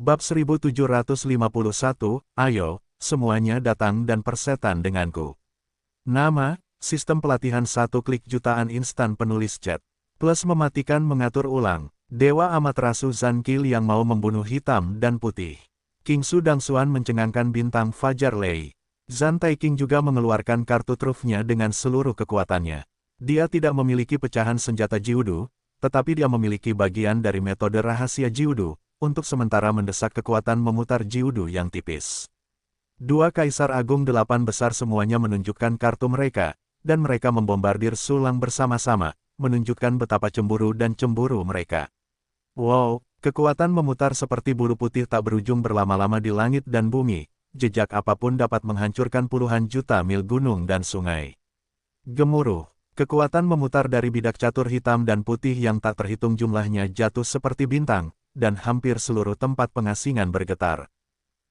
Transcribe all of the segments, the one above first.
Bab 1751, ayo, semuanya datang dan persetan denganku. Nama, sistem pelatihan 1 klik jutaan instan penulis chat. Plus mematikan mengatur ulang. Dewa Amaterasu Zankil yang mau membunuh hitam dan putih. King Su Dangsuan mencengangkan bintang Fajar Lei. Zhan Taiqing juga mengeluarkan kartu trufnya dengan seluruh kekuatannya. Dia tidak memiliki pecahan senjata Jiudu, tetapi dia memiliki bagian dari metode rahasia Jiudu, untuk sementara mendesak kekuatan memutar Jiudu yang tipis. Dua Kaisar Agung 8 besar semuanya menunjukkan kartu mereka, dan mereka membombardir Sulang bersama-sama, menunjukkan betapa cemburu dan cemburu mereka. Wow, kekuatan memutar seperti bulu putih tak berujung berlama-lama di langit dan bumi, jejak apapun dapat menghancurkan puluhan juta mil gunung dan sungai. Gemuruh, kekuatan memutar dari bidak catur hitam dan putih yang tak terhitung jumlahnya jatuh seperti bintang, dan hampir seluruh tempat pengasingan bergetar.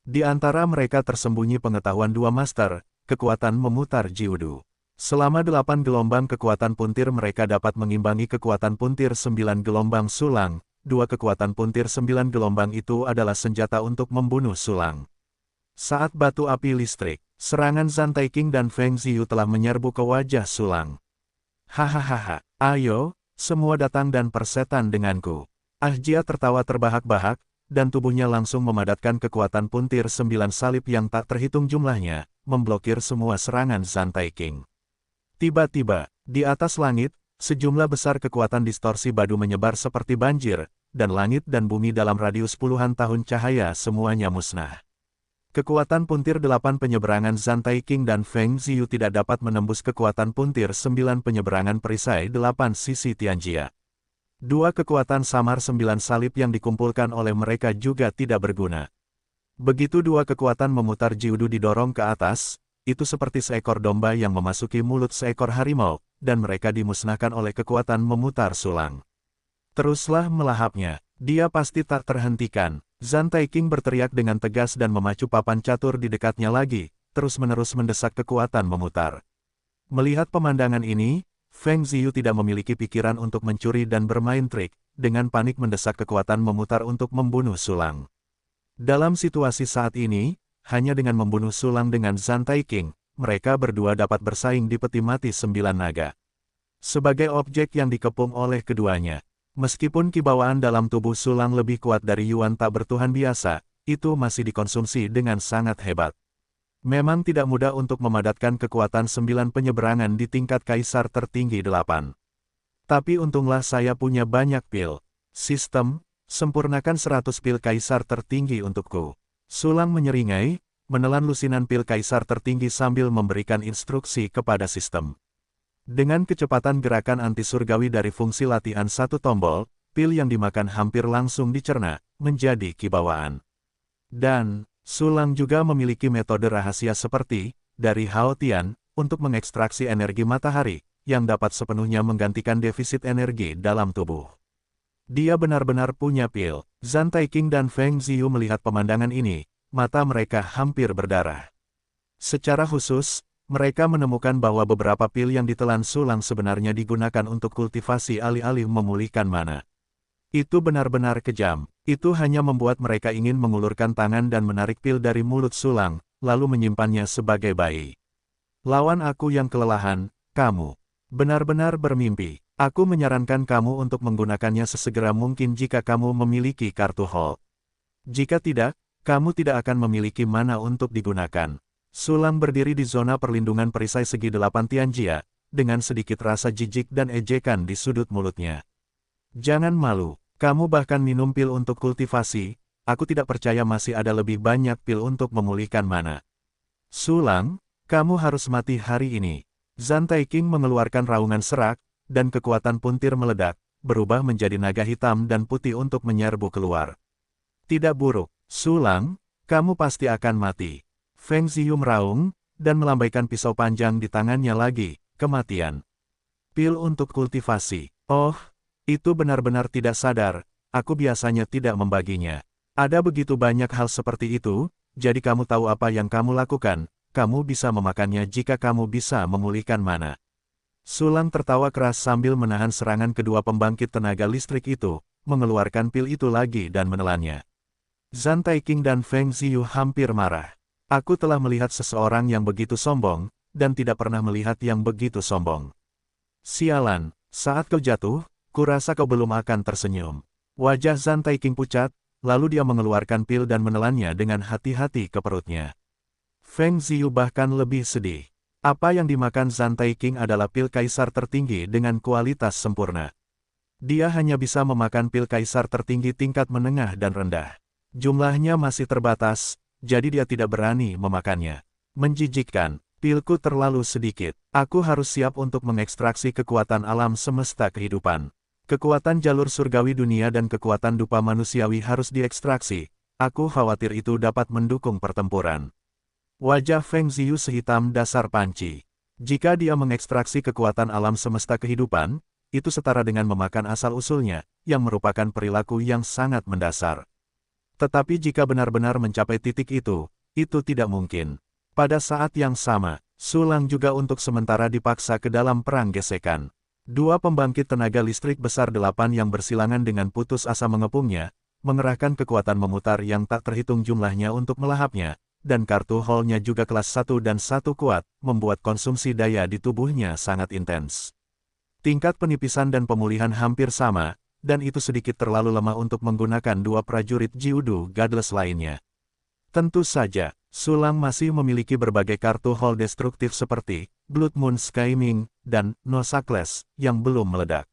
Di antara mereka tersembunyi pengetahuan dua master, kekuatan memutar Jiudu. Selama 8 gelombang kekuatan puntir mereka dapat mengimbangi kekuatan puntir 9 gelombang Sulang. Dua kekuatan puntir 9 gelombang itu adalah senjata untuk membunuh Sulang. Saat batu api listrik, serangan Zhan Taiqing dan Feng Ziyu telah menyerbu ke wajah Sulang. Hahaha, ayo, semua datang dan persetan denganku. Jia tertawa terbahak-bahak, dan tubuhnya langsung memadatkan kekuatan puntir 9 salib yang tak terhitung jumlahnya, memblokir semua serangan Zhan Taiqing. Tiba-tiba, di atas langit, sejumlah besar kekuatan distorsi badu menyebar seperti banjir, dan langit dan bumi dalam radius puluhan tahun cahaya semuanya musnah. Kekuatan puntir 8 penyeberangan Zhan Taiqing dan Feng Ziyu tidak dapat menembus kekuatan puntir 9 penyeberangan perisai 8 sisi Tianjia. Dua kekuatan samar 9 salib yang dikumpulkan oleh mereka juga tidak berguna. Begitu dua kekuatan memutar Jiudu didorong ke atas, itu seperti seekor domba yang memasuki mulut seekor harimau, dan mereka dimusnahkan oleh kekuatan memutar Sulang. Teruslah melahapnya, dia pasti tak terhentikan. Zhan Taiqing berteriak dengan tegas dan memacu papan catur di dekatnya lagi, terus-menerus mendesak kekuatan memutar. Melihat pemandangan ini, Feng Ziyu tidak memiliki pikiran untuk mencuri dan bermain trik, dengan panik mendesak kekuatan memutar untuk membunuh Sulang. Dalam situasi saat ini, hanya dengan membunuh Sulang dengan Zhan Taiqing, mereka berdua dapat bersaing di peti mati 9 naga. Sebagai objek yang dikepung oleh keduanya, meskipun kibawaan dalam tubuh Sulang lebih kuat dari Yuan tak bertuhan biasa, itu masih dikonsumsi dengan sangat hebat. Memang tidak mudah untuk memadatkan kekuatan 9 penyeberangan di tingkat Kaisar tertinggi 8. Tapi untunglah saya punya banyak pil. Sistem, sempurnakan 100 pil Kaisar tertinggi untukku. Sulang menyeringai, menelan lusinan pil Kaisar tertinggi sambil memberikan instruksi kepada sistem. Dengan kecepatan gerakan anti-surgawi dari fungsi latihan satu tombol, pil yang dimakan hampir langsung dicerna, menjadi kibawaan. Dan, Sulang juga memiliki metode rahasia seperti, dari Hao Tian, untuk mengekstraksi energi matahari, yang dapat sepenuhnya menggantikan defisit energi dalam tubuh. Dia benar-benar punya pil. Zhan Taiqing dan Feng Ziyu melihat pemandangan ini, mata mereka hampir berdarah. Secara khusus, mereka menemukan bahwa beberapa pil yang ditelan Sulang sebenarnya digunakan untuk kultivasi alih-alih memulihkan mana. Itu benar-benar kejam. Itu hanya membuat mereka ingin mengulurkan tangan dan menarik pil dari mulut Sulang, lalu menyimpannya sebagai bayi. Lawan aku yang kelelahan, kamu benar-benar bermimpi. Aku menyarankan kamu untuk menggunakannya sesegera mungkin jika kamu memiliki kartu Hulk. Jika tidak, kamu tidak akan memiliki mana untuk digunakan. Sulang berdiri di zona perlindungan perisai segi 8 Tianjia, dengan sedikit rasa jijik dan ejekan di sudut mulutnya. Jangan malu, kamu bahkan minum pil untuk kultivasi, aku tidak percaya masih ada lebih banyak pil untuk memulihkan mana. Sulang, kamu harus mati hari ini. Zhan Taiqing mengeluarkan raungan serak, dan kekuatan puntir meledak, berubah menjadi naga hitam dan putih untuk menyerbu keluar. Tidak buruk, Sulang, kamu pasti akan mati. Feng Ziyu meraung, dan melambaikan pisau panjang di tangannya lagi, kematian. Pil untuk kultivasi. Oh, itu benar-benar tidak sadar, aku biasanya tidak membaginya. Ada begitu banyak hal seperti itu, jadi kamu tahu apa yang kamu lakukan, kamu bisa memakannya jika kamu bisa memulihkan mana. Sulang tertawa keras sambil menahan serangan kedua pembangkit tenaga listrik itu, mengeluarkan pil itu lagi dan menelannya. Zhan Taiqing dan Feng Ziyu hampir marah. Aku telah melihat seseorang yang begitu sombong, dan tidak pernah melihat yang begitu sombong. Sialan, saat kau jatuh, kurasa kau belum akan tersenyum. Wajah Zhan Taiqing pucat, lalu dia mengeluarkan pil dan menelannya dengan hati-hati ke perutnya. Feng Ziyu bahkan lebih sedih. Apa yang dimakan Zhan Taiqing adalah pil kaisar tertinggi dengan kualitas sempurna. Dia hanya bisa memakan pil kaisar tertinggi tingkat menengah dan rendah. Jumlahnya masih terbatas, jadi dia tidak berani memakannya. Menjijikkan, pilku terlalu sedikit. Aku harus siap untuk mengekstraksi kekuatan alam semesta kehidupan. Kekuatan jalur surgawi dunia dan kekuatan dupa manusiawi harus diekstraksi. Aku khawatir itu dapat mendukung pertempuran. Wajah Feng Ziyu sehitam dasar panci. Jika dia mengekstraksi kekuatan alam semesta kehidupan, itu setara dengan memakan asal-usulnya, yang merupakan perilaku yang sangat mendasar. Tetapi jika benar-benar mencapai titik itu tidak mungkin. Pada saat yang sama, Su Lang juga untuk sementara dipaksa ke dalam perang gesekan. Dua pembangkit tenaga listrik besar 8 yang bersilangan dengan putus asa mengepungnya, mengerahkan kekuatan memutar yang tak terhitung jumlahnya untuk melahapnya, dan kartu hall-nya juga kelas 1 dan 1 kuat, membuat konsumsi daya di tubuhnya sangat intens. Tingkat penipisan dan pemulihan hampir sama, dan itu sedikit terlalu lemah untuk menggunakan dua prajurit Jiudu Godless lainnya. Tentu saja, Su Lang masih memiliki berbagai kartu hall destruktif seperti Blood Moon Skyming dan Nosakles yang belum meledak.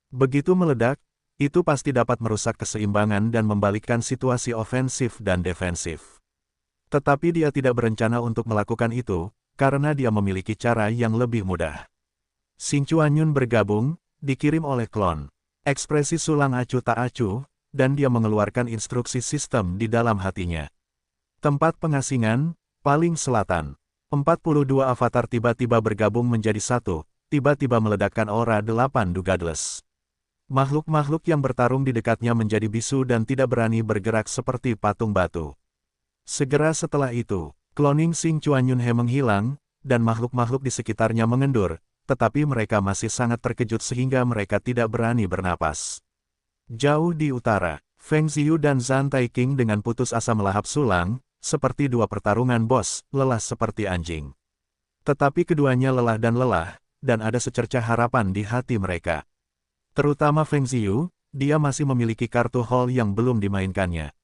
Begitu meledak, itu pasti dapat merusak keseimbangan dan membalikkan situasi ofensif dan defensif. Tetapi dia tidak berencana untuk melakukan itu, karena dia memiliki cara yang lebih mudah. Xing Chuanyun bergabung, dikirim oleh klon. Ekspresi Su Lang acuh tak acuh, dan dia mengeluarkan instruksi sistem di dalam hatinya. Tempat pengasingan, paling selatan. 42 avatar tiba-tiba bergabung menjadi satu, tiba-tiba meledakkan aura 8 Godless. Makhluk-makhluk yang bertarung di dekatnya menjadi bisu dan tidak berani bergerak seperti patung batu. Segera setelah itu, cloning Xing Chuanyun He menghilang, dan makhluk-makhluk di sekitarnya mengendur, tetapi mereka masih sangat terkejut sehingga mereka tidak berani bernapas. Jauh di utara, Feng Ziyu dan Zhan Taiqing dengan putus asa melahap Su Lang, seperti dua pertarungan bos, lelah seperti anjing. Tetapi keduanya lelah, dan ada secercah harapan di hati mereka. Terutama Feng Ziyu, dia masih memiliki kartu hall yang belum dimainkannya.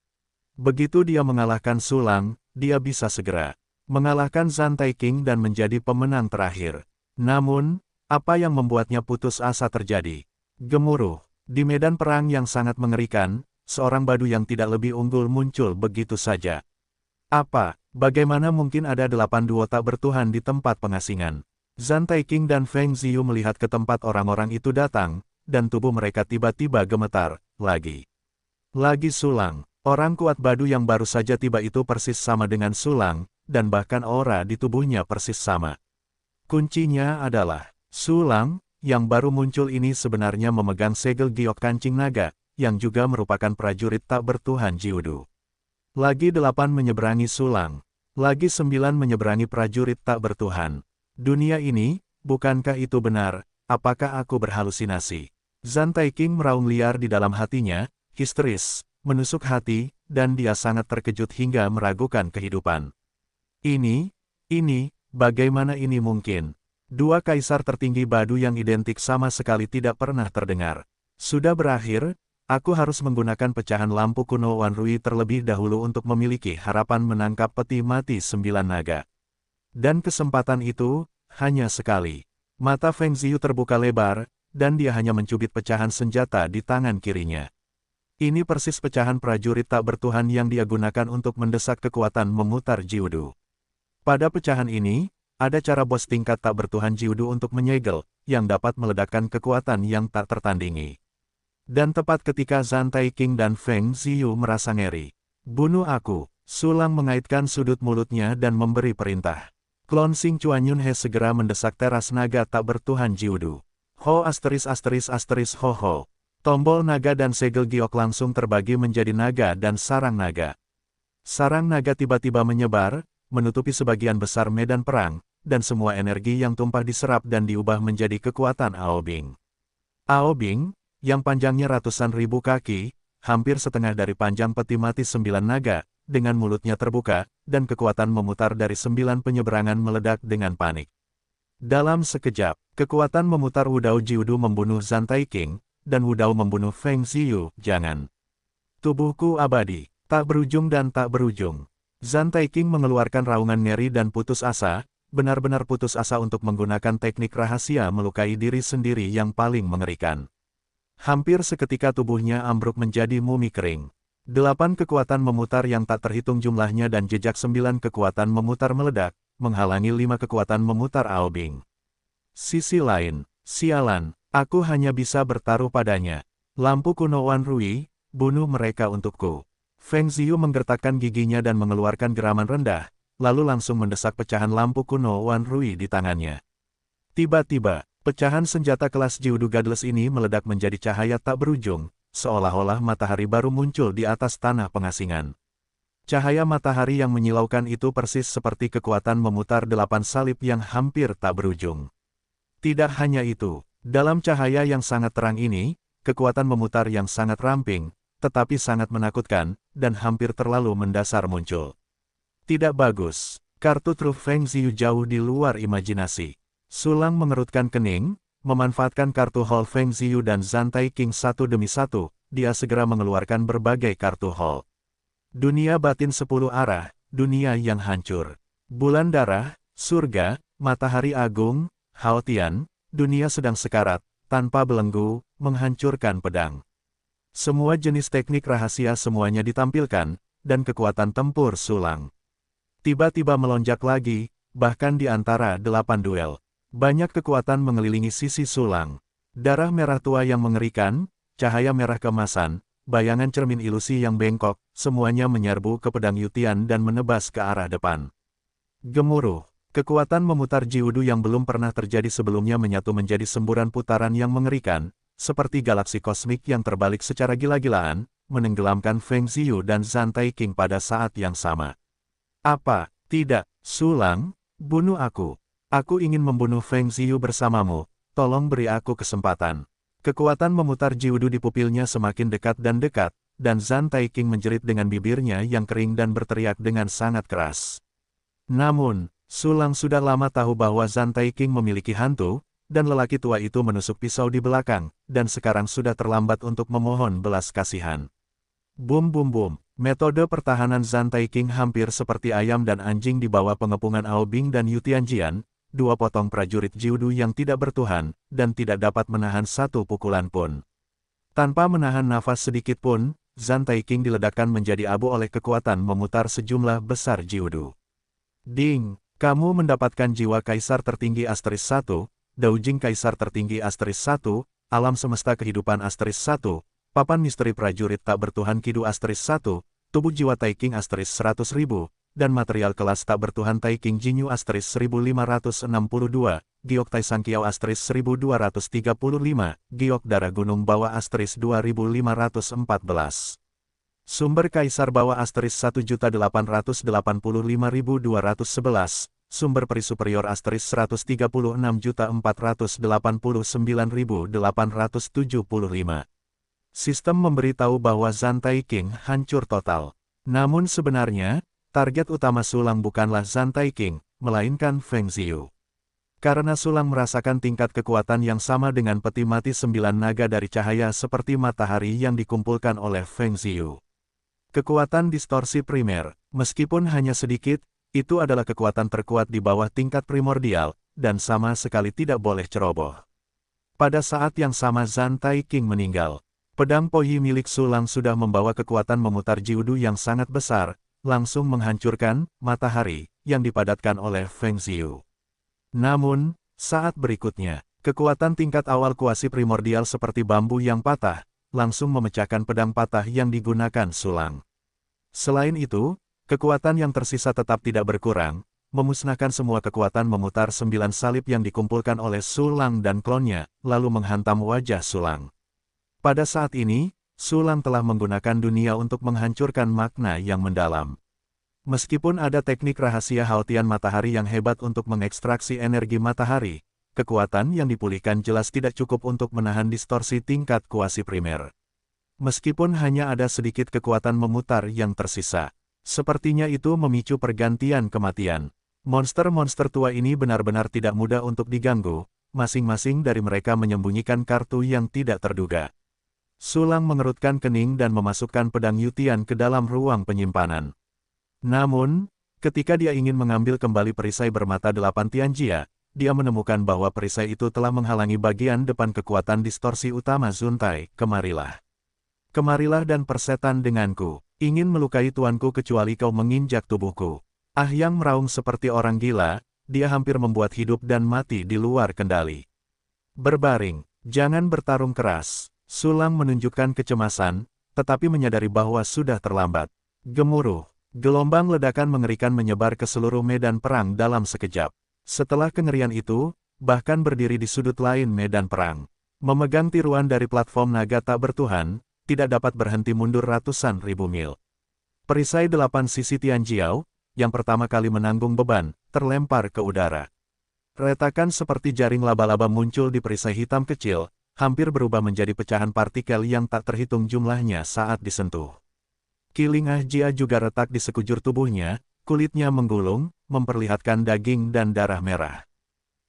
Begitu dia mengalahkan Su Lang, dia bisa segera mengalahkan Zhan Taiqing dan menjadi pemenang terakhir. Namun, apa yang membuatnya putus asa terjadi? Gemuruh. Di medan perang yang sangat mengerikan, seorang badu yang tidak lebih unggul muncul begitu saja. Bagaimana mungkin ada 8 duo tak bertuhan di tempat pengasingan? Zhan Taiqing dan Feng Ziyu melihat ke tempat orang-orang itu datang, dan tubuh mereka tiba-tiba gemetar, lagi Su Lang. Orang kuat badu yang baru saja tiba itu persis sama dengan Su Lang, dan bahkan aura di tubuhnya persis sama. Kuncinya adalah, Su Lang, yang baru muncul ini sebenarnya memegang segel giok kancing naga, yang juga merupakan prajurit tak bertuhan Jiudu. Lagi 8 menyeberangi Su Lang. Lagi 9 menyeberangi prajurit tak bertuhan. Dunia ini, bukankah itu benar? Apakah aku berhalusinasi? Zhan Taiqing meraung liar di dalam hatinya, histeris, menusuk hati, dan dia sangat terkejut hingga meragukan kehidupan. Ini, bagaimana ini mungkin? Dua kaisar tertinggi badu yang identik sama sekali tidak pernah terdengar. Sudah berakhir, aku harus menggunakan pecahan lampu kuno Wan Rui terlebih dahulu untuk memiliki harapan menangkap peti mati 9 naga. Dan kesempatan itu, hanya sekali. Mata Feng Ziyu terbuka lebar, dan dia hanya mencubit pecahan senjata di tangan kirinya. Ini persis pecahan prajurit tak bertuhan yang dia gunakan untuk mendesak kekuatan memutar Jiudu. Pada pecahan ini, ada cara bos tingkat tak bertuhan Jiudu untuk menyegel, yang dapat meledakkan kekuatan yang tak tertandingi. Dan tepat ketika Zhan Taiqing dan Feng Ziyu merasa ngeri. Bunuh aku. Su Lang mengaitkan sudut mulutnya dan memberi perintah. Klon Xing Chuanyun He segera mendesak teras naga tak bertuhan Jiudu. Ho ***** ho ho. Tombol naga dan segel giok langsung terbagi menjadi naga dan sarang naga. Sarang naga tiba-tiba menyebar, menutupi sebagian besar medan perang, dan semua energi yang tumpah diserap dan diubah menjadi kekuatan Aobing. Aobing, yang panjangnya ratusan ribu kaki, hampir setengah dari panjang peti mati 9 naga, dengan mulutnya terbuka, dan kekuatan memutar dari 9 penyeberangan meledak dengan panik. Dalam sekejap, kekuatan memutar Wudao Jiudu membunuh Zhan Taiqing, dan Wudao membunuh Feng Ziyu. Jangan. Tubuhku abadi, tak berujung dan tak berujung. Zhan Taiqing mengeluarkan raungan ngeri dan putus asa, benar-benar putus asa untuk menggunakan teknik rahasia melukai diri sendiri yang paling mengerikan. Hampir seketika tubuhnya ambruk menjadi mumi kering. 8 kekuatan memutar yang tak terhitung jumlahnya dan jejak 9 kekuatan memutar meledak, menghalangi 5 kekuatan memutar Aobing. Sisi lain, sialan, aku hanya bisa bertaruh padanya. Lampu kuno Wan Rui, bunuh mereka untukku. Feng Ziyu menggertakkan giginya dan mengeluarkan geraman rendah, lalu langsung mendesak pecahan lampu kuno Wan Rui di tangannya. Tiba-tiba, pecahan senjata kelas Jiudu Godless ini meledak menjadi cahaya tak berujung, seolah-olah matahari baru muncul di atas tanah pengasingan. Cahaya matahari yang menyilaukan itu persis seperti kekuatan memutar 8 salib yang hampir tak berujung. Tidak hanya itu, dalam cahaya yang sangat terang ini, kekuatan memutar yang sangat ramping, tetapi sangat menakutkan, dan hampir terlalu mendasar muncul. Tidak bagus, kartu truf Feng Ziyu jauh di luar imajinasi. Sulang mengerutkan kening, memanfaatkan kartu Hall Feng Ziyu dan Zhan Taiqing satu demi satu, dia segera mengeluarkan berbagai kartu Hall. Dunia batin 10 arah, dunia yang hancur. Bulan darah, surga, matahari agung, Haotian, dunia sedang sekarat, tanpa belenggu, menghancurkan pedang. Semua jenis teknik rahasia semuanya ditampilkan, dan kekuatan tempur Sulang tiba-tiba melonjak lagi, bahkan di antara 8 duel. Banyak kekuatan mengelilingi sisi Sulang. Darah merah tua yang mengerikan, cahaya merah keemasan, bayangan cermin ilusi yang bengkok, semuanya menyerbu ke pedang Yutian dan menebas ke arah depan. Gemuruh, kekuatan memutar Jiudu yang belum pernah terjadi sebelumnya menyatu menjadi semburan putaran yang mengerikan, seperti galaksi kosmik yang terbalik secara gila-gilaan, menenggelamkan Feng Ziyu dan Zhan Taiqing pada saat yang sama. Apa? Tidak, Sulang, bunuh aku. Aku ingin membunuh Feng Ziyu bersamamu, tolong beri aku kesempatan. Kekuatan memutar Jiudu di pupilnya semakin dekat, dan Zhan Taiqing menjerit dengan bibirnya yang kering dan berteriak dengan sangat keras. Namun, Sulang sudah lama tahu bahwa Zhan Taiqing memiliki hantu, dan lelaki tua itu menusuk pisau di belakang, dan sekarang sudah terlambat untuk memohon belas kasihan. Bum bum bum, metode pertahanan Zhan Taiqing hampir seperti ayam dan anjing di bawah pengepungan Aobing dan Yutianjian, 2 potong prajurit Jiudu yang tidak bertuhan, dan tidak dapat menahan satu pukulan pun. Tanpa menahan nafas sedikit pun, Zhan Taiqing diledakkan menjadi abu oleh kekuatan memutar sejumlah besar Jiudu. Ding, kamu mendapatkan jiwa kaisar tertinggi asterisk 1, Daujing kaisar tertinggi asterisk 1, alam semesta kehidupan asterisk 1, papan misteri prajurit tak bertuhan Kidu asterisk 1, tubuh jiwa Taiqing asterisk 100.000, dan material kelas tak bertuhan Taiqing Jinyu asterisk 1562, giok Tai Sangkiao asterisk 1235, giok darah gunung bawah asterisk 2514. Sumber kaisar bawah asterisk 1.885.211, sumber peri superior asterisk 136.489.875. Sistem memberitahu bahwa Zhan Taiqing hancur total. Namun sebenarnya, target utama Sulang bukanlah Zhan Taiqing, melainkan Feng Ziyu. Karena Sulang merasakan tingkat kekuatan yang sama dengan peti mati 9 naga dari cahaya seperti matahari yang dikumpulkan oleh Feng Ziyu. Kekuatan distorsi primer, meskipun hanya sedikit, itu adalah kekuatan terkuat di bawah tingkat primordial, dan sama sekali tidak boleh ceroboh. Pada saat yang sama Zhan Taiqing meninggal. Pedang Poyi milik Sulang sudah membawa kekuatan memutar Jiudu yang sangat besar, langsung menghancurkan matahari yang dipadatkan oleh Feng Ziyu. Namun, saat berikutnya, kekuatan tingkat awal kuasi primordial seperti bambu yang patah, langsung memecahkan pedang patah yang digunakan Sulang. Selain itu, kekuatan yang tersisa tetap tidak berkurang, memusnahkan semua kekuatan memutar 9 salib yang dikumpulkan oleh Sulang dan klonnya, lalu menghantam wajah Sulang. Pada saat ini, Sulang telah menggunakan dunia untuk menghancurkan makna yang mendalam. Meskipun ada teknik rahasia Haotian matahari yang hebat untuk mengekstraksi energi matahari, kekuatan yang dipulihkan jelas tidak cukup untuk menahan distorsi tingkat kuasi primer. Meskipun hanya ada sedikit kekuatan memutar yang tersisa. Sepertinya itu memicu pergantian kematian. Monster-monster tua ini benar-benar tidak mudah untuk diganggu, masing-masing dari mereka menyembunyikan kartu yang tidak terduga. Sulang mengerutkan kening dan memasukkan pedang Yutian ke dalam ruang penyimpanan. Namun, ketika dia ingin mengambil kembali perisai bermata 8 Tianjia, dia menemukan bahwa perisai itu telah menghalangi bagian depan kekuatan distorsi utama Zuntai. Kemarilah. Kemarilah dan persetan denganku. Ingin melukai tuanku kecuali kau menginjak tubuhku. Ah Yang meraung seperti orang gila, dia hampir membuat hidup dan mati di luar kendali. Berbaring, jangan bertarung keras. Sulang menunjukkan kecemasan, tetapi menyadari bahwa sudah terlambat. Gemuruh, gelombang ledakan mengerikan menyebar ke seluruh medan perang dalam sekejap. Setelah kengerian itu, bahkan berdiri di sudut lain medan perang. Memegang tiruan dari platform naga tak bertuhan, tidak dapat berhenti mundur ratusan ribu mil. Perisai 8 sisi Tianjiao, yang pertama kali menanggung beban, terlempar ke udara. Retakan seperti jaring laba-laba muncul di perisai hitam kecil, hampir berubah menjadi pecahan partikel yang tak terhitung jumlahnya saat disentuh. Kiling Ah Jia juga retak di sekujur tubuhnya, kulitnya menggulung, memperlihatkan daging dan darah merah.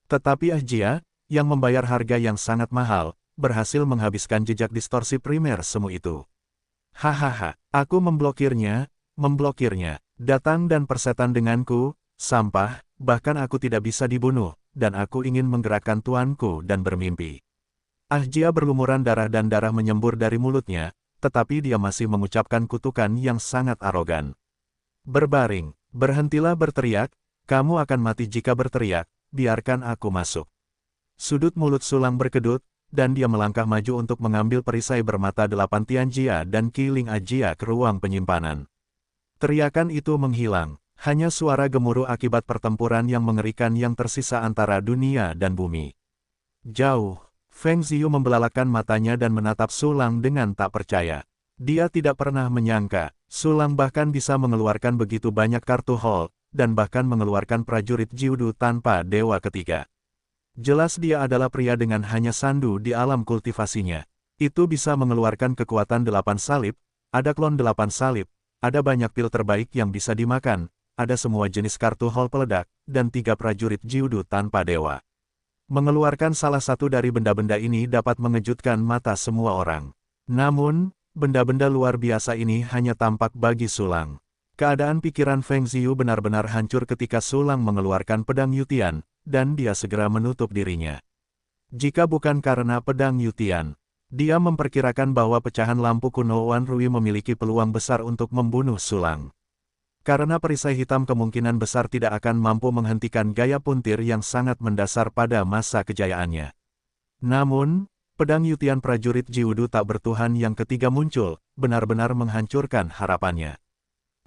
Tetapi Ah Jia, yang membayar harga yang sangat mahal, berhasil menghabiskan jejak distorsi primer semu itu. Hahaha, aku memblokirnya, datang dan persetan denganku, sampah, bahkan aku tidak bisa dibunuh, dan aku ingin menggerakkan tuanku dan bermimpi. Ah Jia berlumuran darah dan darah menyembur dari mulutnya, tetapi dia masih mengucapkan kutukan yang sangat arogan. Berbaring, berhentilah berteriak, kamu akan mati jika berteriak, biarkan aku masuk. Sudut mulut Sulang berkedut, dan dia melangkah maju untuk mengambil perisai bermata 8 Tianjia dan Kiling Ah Jia ke ruang penyimpanan. Teriakan itu menghilang, hanya suara gemuruh akibat pertempuran yang mengerikan yang tersisa antara dunia dan bumi. Jauh, Feng Ziyu membelalakan matanya dan menatap Sulang dengan tak percaya. Dia tidak pernah menyangka, Sulang bahkan bisa mengeluarkan begitu banyak kartu hall, dan bahkan mengeluarkan prajurit Jiudu tanpa dewa ketiga. Jelas dia adalah pria dengan hanya sandu di alam kultivasinya. Itu bisa mengeluarkan kekuatan 8 salib, ada klon 8 salib, ada banyak pil terbaik yang bisa dimakan, ada semua jenis kartu hall peledak, dan 3 prajurit Jiudu tanpa dewa. Mengeluarkan salah satu dari benda-benda ini dapat mengejutkan mata semua orang. Namun, benda-benda luar biasa ini hanya tampak bagi Sulang. Keadaan pikiran Feng Ziyu benar-benar hancur ketika Sulang mengeluarkan pedang Yutian, dan dia segera menutup dirinya. Jika bukan karena pedang Yutian, dia memperkirakan bahwa pecahan lampu kuno Wan Rui memiliki peluang besar untuk membunuh Sulang. Karena perisai hitam kemungkinan besar tidak akan mampu menghentikan gaya puntir yang sangat mendasar pada masa kejayaannya. Namun, pedang Yutian prajurit Jiudu tak bertuhan yang ketiga muncul, benar-benar menghancurkan harapannya.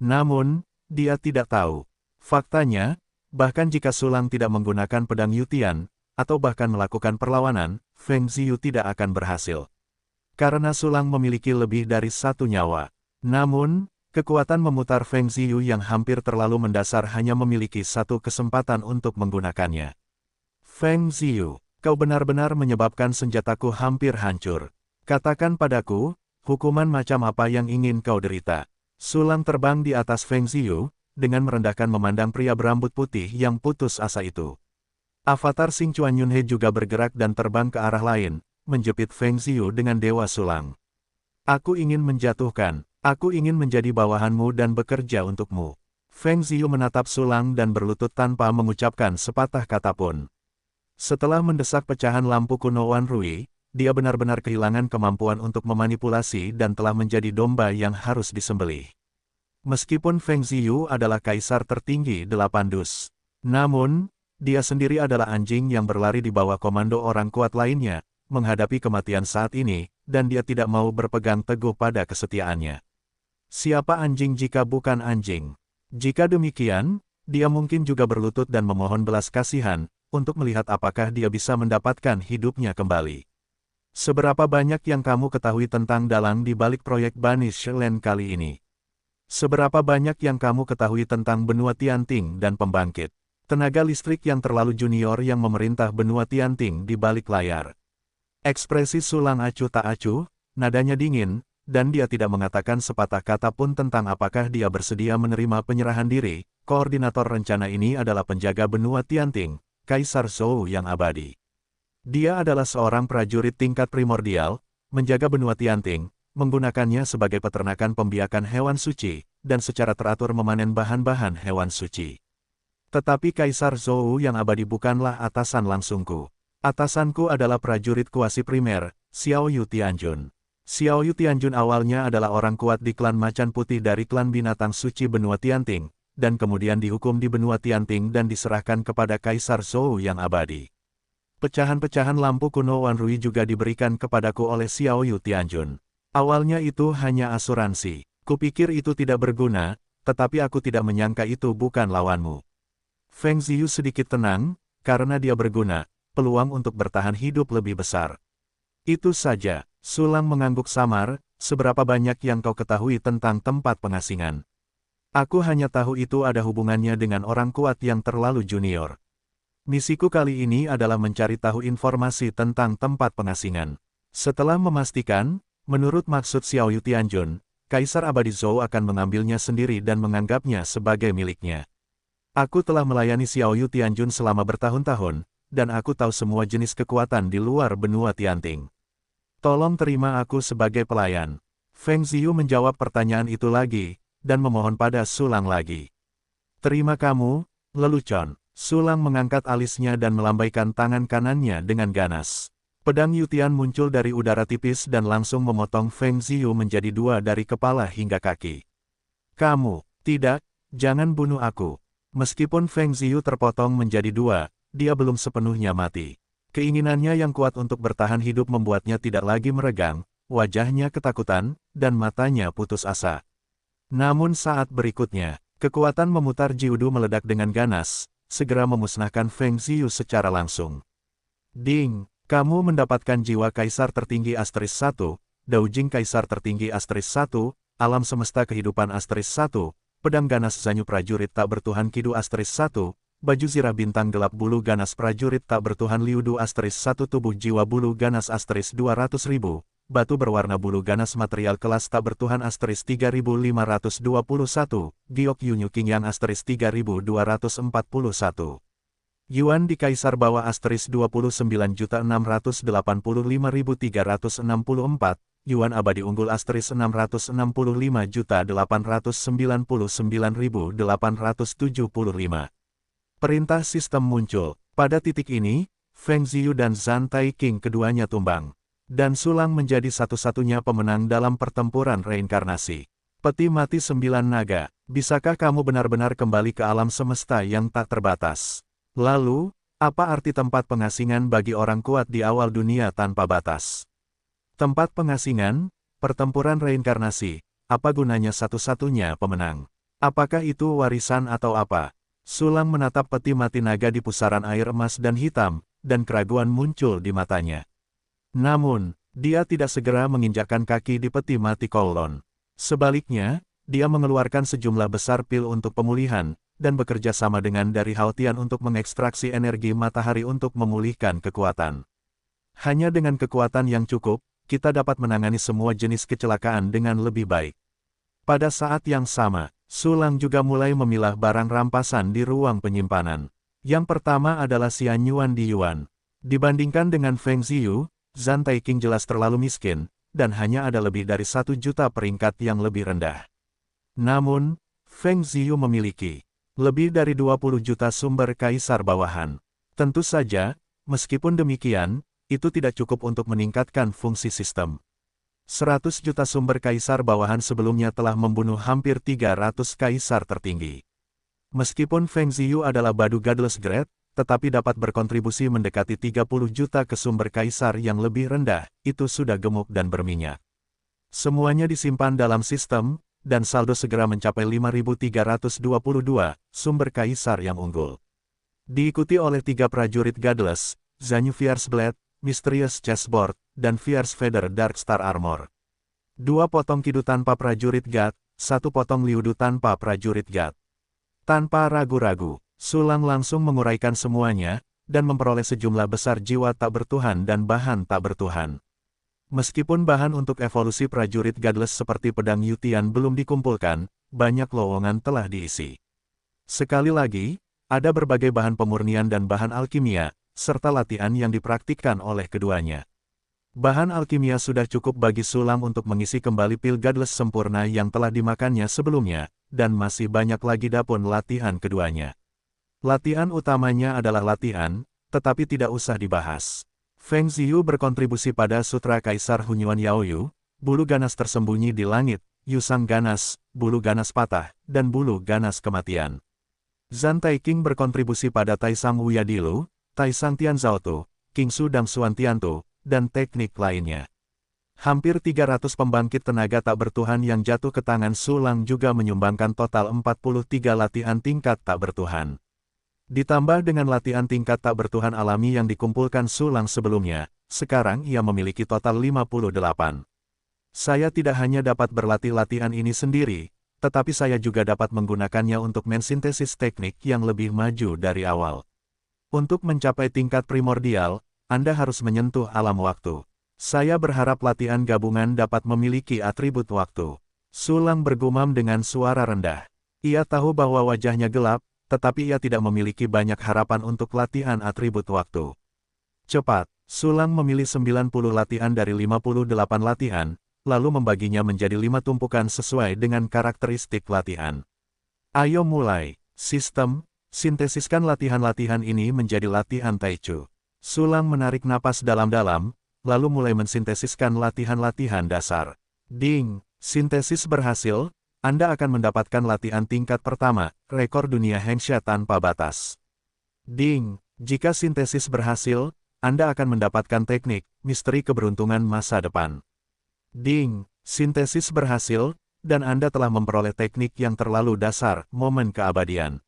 Namun, dia tidak tahu. Faktanya, bahkan jika Sulang tidak menggunakan pedang Yutian, atau bahkan melakukan perlawanan, Feng Ziyu tidak akan berhasil. Karena Sulang memiliki lebih dari satu nyawa. Namun, kekuatan memutar Feng Ziyu yang hampir terlalu mendasar hanya memiliki satu kesempatan untuk menggunakannya. Feng Ziyu, kau benar-benar menyebabkan senjataku hampir hancur. Katakan padaku, hukuman macam apa yang ingin kau derita? Sulang terbang di atas Feng Ziyu, dengan merendahkan memandang pria berambut putih yang putus asa itu. Avatar Xing Chuan Yunhe juga bergerak dan terbang ke arah lain, menjepit Feng Ziyu dengan Dewa Sulang. Aku ingin menjatuhkan, aku ingin menjadi bawahanmu dan bekerja untukmu. Feng Ziyu menatap Sulang dan berlutut tanpa mengucapkan sepatah kata pun. Setelah mendesak pecahan lampu kuno Wan Rui, dia benar-benar kehilangan kemampuan untuk memanipulasi dan telah menjadi domba yang harus disembelih. Meskipun Feng Ziyu adalah kaisar tertinggi 8 dus. Namun, dia sendiri adalah anjing yang berlari di bawah komando orang kuat lainnya, menghadapi kematian saat ini, dan dia tidak mau berpegang teguh pada kesetiaannya. Siapa anjing jika bukan anjing? Jika demikian, dia mungkin juga berlutut dan memohon belas kasihan, untuk melihat apakah dia bisa mendapatkan hidupnya kembali. Seberapa banyak yang kamu ketahui tentang dalang di balik proyek Banish Land kali ini? Seberapa banyak yang kamu ketahui tentang benua Tianting dan pembangkit tenaga listrik yang terlalu junior yang memerintah benua Tianting di balik layar? Ekspresi Sulang acuh tak acuh, nadanya dingin, dan dia tidak mengatakan sepatah kata pun tentang apakah dia bersedia menerima penyerahan diri. Koordinator rencana ini adalah penjaga benua Tianting, Kaisar Zhou yang abadi. Dia adalah seorang prajurit tingkat primordial, menjaga benua Tianting, menggunakannya sebagai peternakan pembiakan hewan suci, dan secara teratur memanen bahan-bahan hewan suci. Tetapi Kaisar Zhou yang abadi bukanlah atasan langsungku. Atasanku adalah prajurit kuasi primer, Xiao Yu Tianjun. Xiao Yu Tianjun awalnya adalah orang kuat di klan Macan Putih dari klan binatang suci benua Tianting, dan kemudian dihukum di benua Tianting dan diserahkan kepada Kaisar Zhou yang abadi. Pecahan-pecahan lampu kuno Wan Rui juga diberikan kepadaku oleh Xiao Yu Tianjun. Awalnya itu hanya asuransi. Kupikir itu tidak berguna, tetapi aku tidak menyangka itu bukan lawanmu. Feng Ziyu sedikit tenang, karena dia berguna, peluang untuk bertahan hidup lebih besar. Itu saja, Sulang mengangguk samar, seberapa banyak yang kau ketahui tentang tempat pengasingan. Aku hanya tahu itu ada hubungannya dengan orang kuat yang terlalu junior. Misiku kali ini adalah mencari tahu informasi tentang tempat pengasingan. Setelah memastikan, menurut maksud Xiao Yu Tianjun, Kaisar Abadi Zhou akan mengambilnya sendiri dan menganggapnya sebagai miliknya. Aku telah melayani Xiao Yu Tianjun selama bertahun-tahun, dan aku tahu semua jenis kekuatan di luar benua Tianting. Tolong terima aku sebagai pelayan. Feng Ziyu menjawab pertanyaan itu lagi, dan memohon pada Sulang lagi. Terima kamu, lelucon. Sulang mengangkat alisnya dan melambaikan tangan kanannya dengan ganas. Pedang Yutian muncul dari udara tipis dan langsung memotong Feng Ziyu menjadi dua dari kepala hingga kaki. Kamu, tidak, jangan bunuh aku. Meskipun Feng Ziyu terpotong menjadi dua, dia belum sepenuhnya mati. Keinginannya yang kuat untuk bertahan hidup membuatnya tidak lagi meregang, wajahnya ketakutan, dan matanya putus asa. Namun saat berikutnya, kekuatan memutar Jiudu meledak dengan ganas, segera memusnahkan Feng Ziyu secara langsung. Ding, kamu mendapatkan jiwa Kaisar tertinggi Asteris 1, Daujing Kaisar tertinggi Asteris 1, Alam Semesta Kehidupan Asteris 1, Pedang Ganas Zanyu Prajurit Tak Bertuhan Kidu Asteris 1, Baju Zirah Bintang Gelap Bulu Ganas Prajurit Tak Bertuhan Liudu Asteris 1 Tubuh Jiwa Bulu Ganas Asteris 200.000, Batu Berwarna Bulu Ganas Material Kelas Tak Bertuhan Asteris 3521, Giok Yunyu King Yang Asteris 3241. Yuan di Kaisar Bawah Asteris 29.685.364, Yuan Abadi Unggul Asteris 665.899.875. Perintah sistem muncul. Pada titik ini, Feng Ziyu dan Zhan Taiqing keduanya tumbang. Dan Sulang menjadi satu-satunya pemenang dalam pertempuran reinkarnasi. Peti mati 9 naga, bisakah kamu benar-benar kembali ke alam semesta yang tak terbatas? Lalu, apa arti tempat pengasingan bagi orang kuat di awal dunia tanpa batas? Tempat pengasingan, pertempuran reinkarnasi, apa gunanya satu-satunya pemenang? Apakah itu warisan atau apa? Sulang menatap peti mati naga di pusaran air emas dan hitam, dan keraguan muncul di matanya. Namun, dia tidak segera menginjakkan kaki di peti mati Kowloon. Sebaliknya, dia mengeluarkan sejumlah besar pil untuk pemulihan, dan bekerja sama dengan dari Haotian untuk mengekstraksi energi matahari untuk memulihkan kekuatan. Hanya dengan kekuatan yang cukup, kita dapat menangani semua jenis kecelakaan dengan lebih baik. Pada saat yang sama, Sulang juga mulai memilah barang rampasan di ruang penyimpanan. Yang pertama adalah Xian Yuan di Yuan. Dibandingkan dengan Feng Ziyu, Zhan Taiqing jelas terlalu miskin, dan hanya ada lebih dari 1 juta peringkat yang lebih rendah. Namun, Feng Ziyu memiliki lebih dari 20 juta sumber kaisar bawahan. Tentu saja, meskipun demikian, itu tidak cukup untuk meningkatkan fungsi sistem. 100 juta sumber kaisar bawahan sebelumnya telah membunuh hampir 300 kaisar tertinggi. Meskipun Feng Ziyu adalah Badu Godless Grade, tetapi dapat berkontribusi mendekati 30 juta ke sumber kaisar yang lebih rendah, itu sudah gemuk dan berminyak. Semuanya disimpan dalam sistem, dan saldo segera mencapai 5.322 sumber kaisar yang unggul. Diikuti oleh 3 prajurit Godless, Zanyu Fierce Blade, Mysterious Chessboard, dan Fierce Feather Dark Star Armor. 2 potong kidu tanpa prajurit God, 1 potong liudu tanpa prajurit God. Tanpa ragu-ragu, Sulang langsung menguraikan semuanya, dan memperoleh sejumlah besar jiwa tak bertuhan dan bahan tak bertuhan. Meskipun bahan untuk evolusi prajurit Godless seperti pedang Yutian belum dikumpulkan, banyak lowongan telah diisi. Sekali lagi, ada berbagai bahan pemurnian dan bahan alkimia, serta latihan yang dipraktikkan oleh keduanya. Bahan alkimia sudah cukup bagi Sulang untuk mengisi kembali pil Godless sempurna yang telah dimakannya sebelumnya, dan masih banyak lagi dapun latihan keduanya. Latihan utamanya adalah latihan, tetapi tidak usah dibahas. Feng Ziyu berkontribusi pada Sutra Kaisar Hunyuan Yaoyu, bulu ganas tersembunyi di langit, Yusang ganas, bulu ganas patah, dan bulu ganas kematian. Zhan Taiking berkontribusi pada Taisang Wuyadilu, Taisang Tianzaotu, Kingsu Dam Suan Tiantu, dan teknik lainnya. Hampir 300 pembangkit tenaga tak bertuhan yang jatuh ke tangan Sulang juga menyumbangkan total 43 latihan tingkat tak bertuhan. Ditambah dengan latihan tingkat tak bertuhan alami yang dikumpulkan Sulang sebelumnya, sekarang ia memiliki total 58. Saya tidak hanya dapat berlatih latihan ini sendiri, tetapi saya juga dapat menggunakannya untuk mensintesis teknik yang lebih maju dari awal. Untuk mencapai tingkat primordial, Anda harus menyentuh alam waktu. Saya berharap latihan gabungan dapat memiliki atribut waktu. Sulang bergumam dengan suara rendah. Ia tahu bahwa wajahnya gelap, tetapi ia tidak memiliki banyak harapan untuk latihan atribut waktu. Cepat, Sulang memilih 90 latihan dari 58 latihan, lalu membaginya menjadi 5 tumpukan sesuai dengan karakteristik latihan. Ayo mulai. Sistem, sintesiskan latihan-latihan ini menjadi latihan Taichu. Sulang menarik napas dalam-dalam, lalu mulai mensintesiskan latihan-latihan dasar. Ding, sintesis berhasil. Anda akan mendapatkan latihan tingkat pertama, rekor dunia Hengxia tanpa batas. Ding, jika sintesis berhasil, Anda akan mendapatkan teknik, misteri keberuntungan masa depan. Ding, sintesis berhasil, dan Anda telah memperoleh teknik yang terlalu dasar, momen keabadian.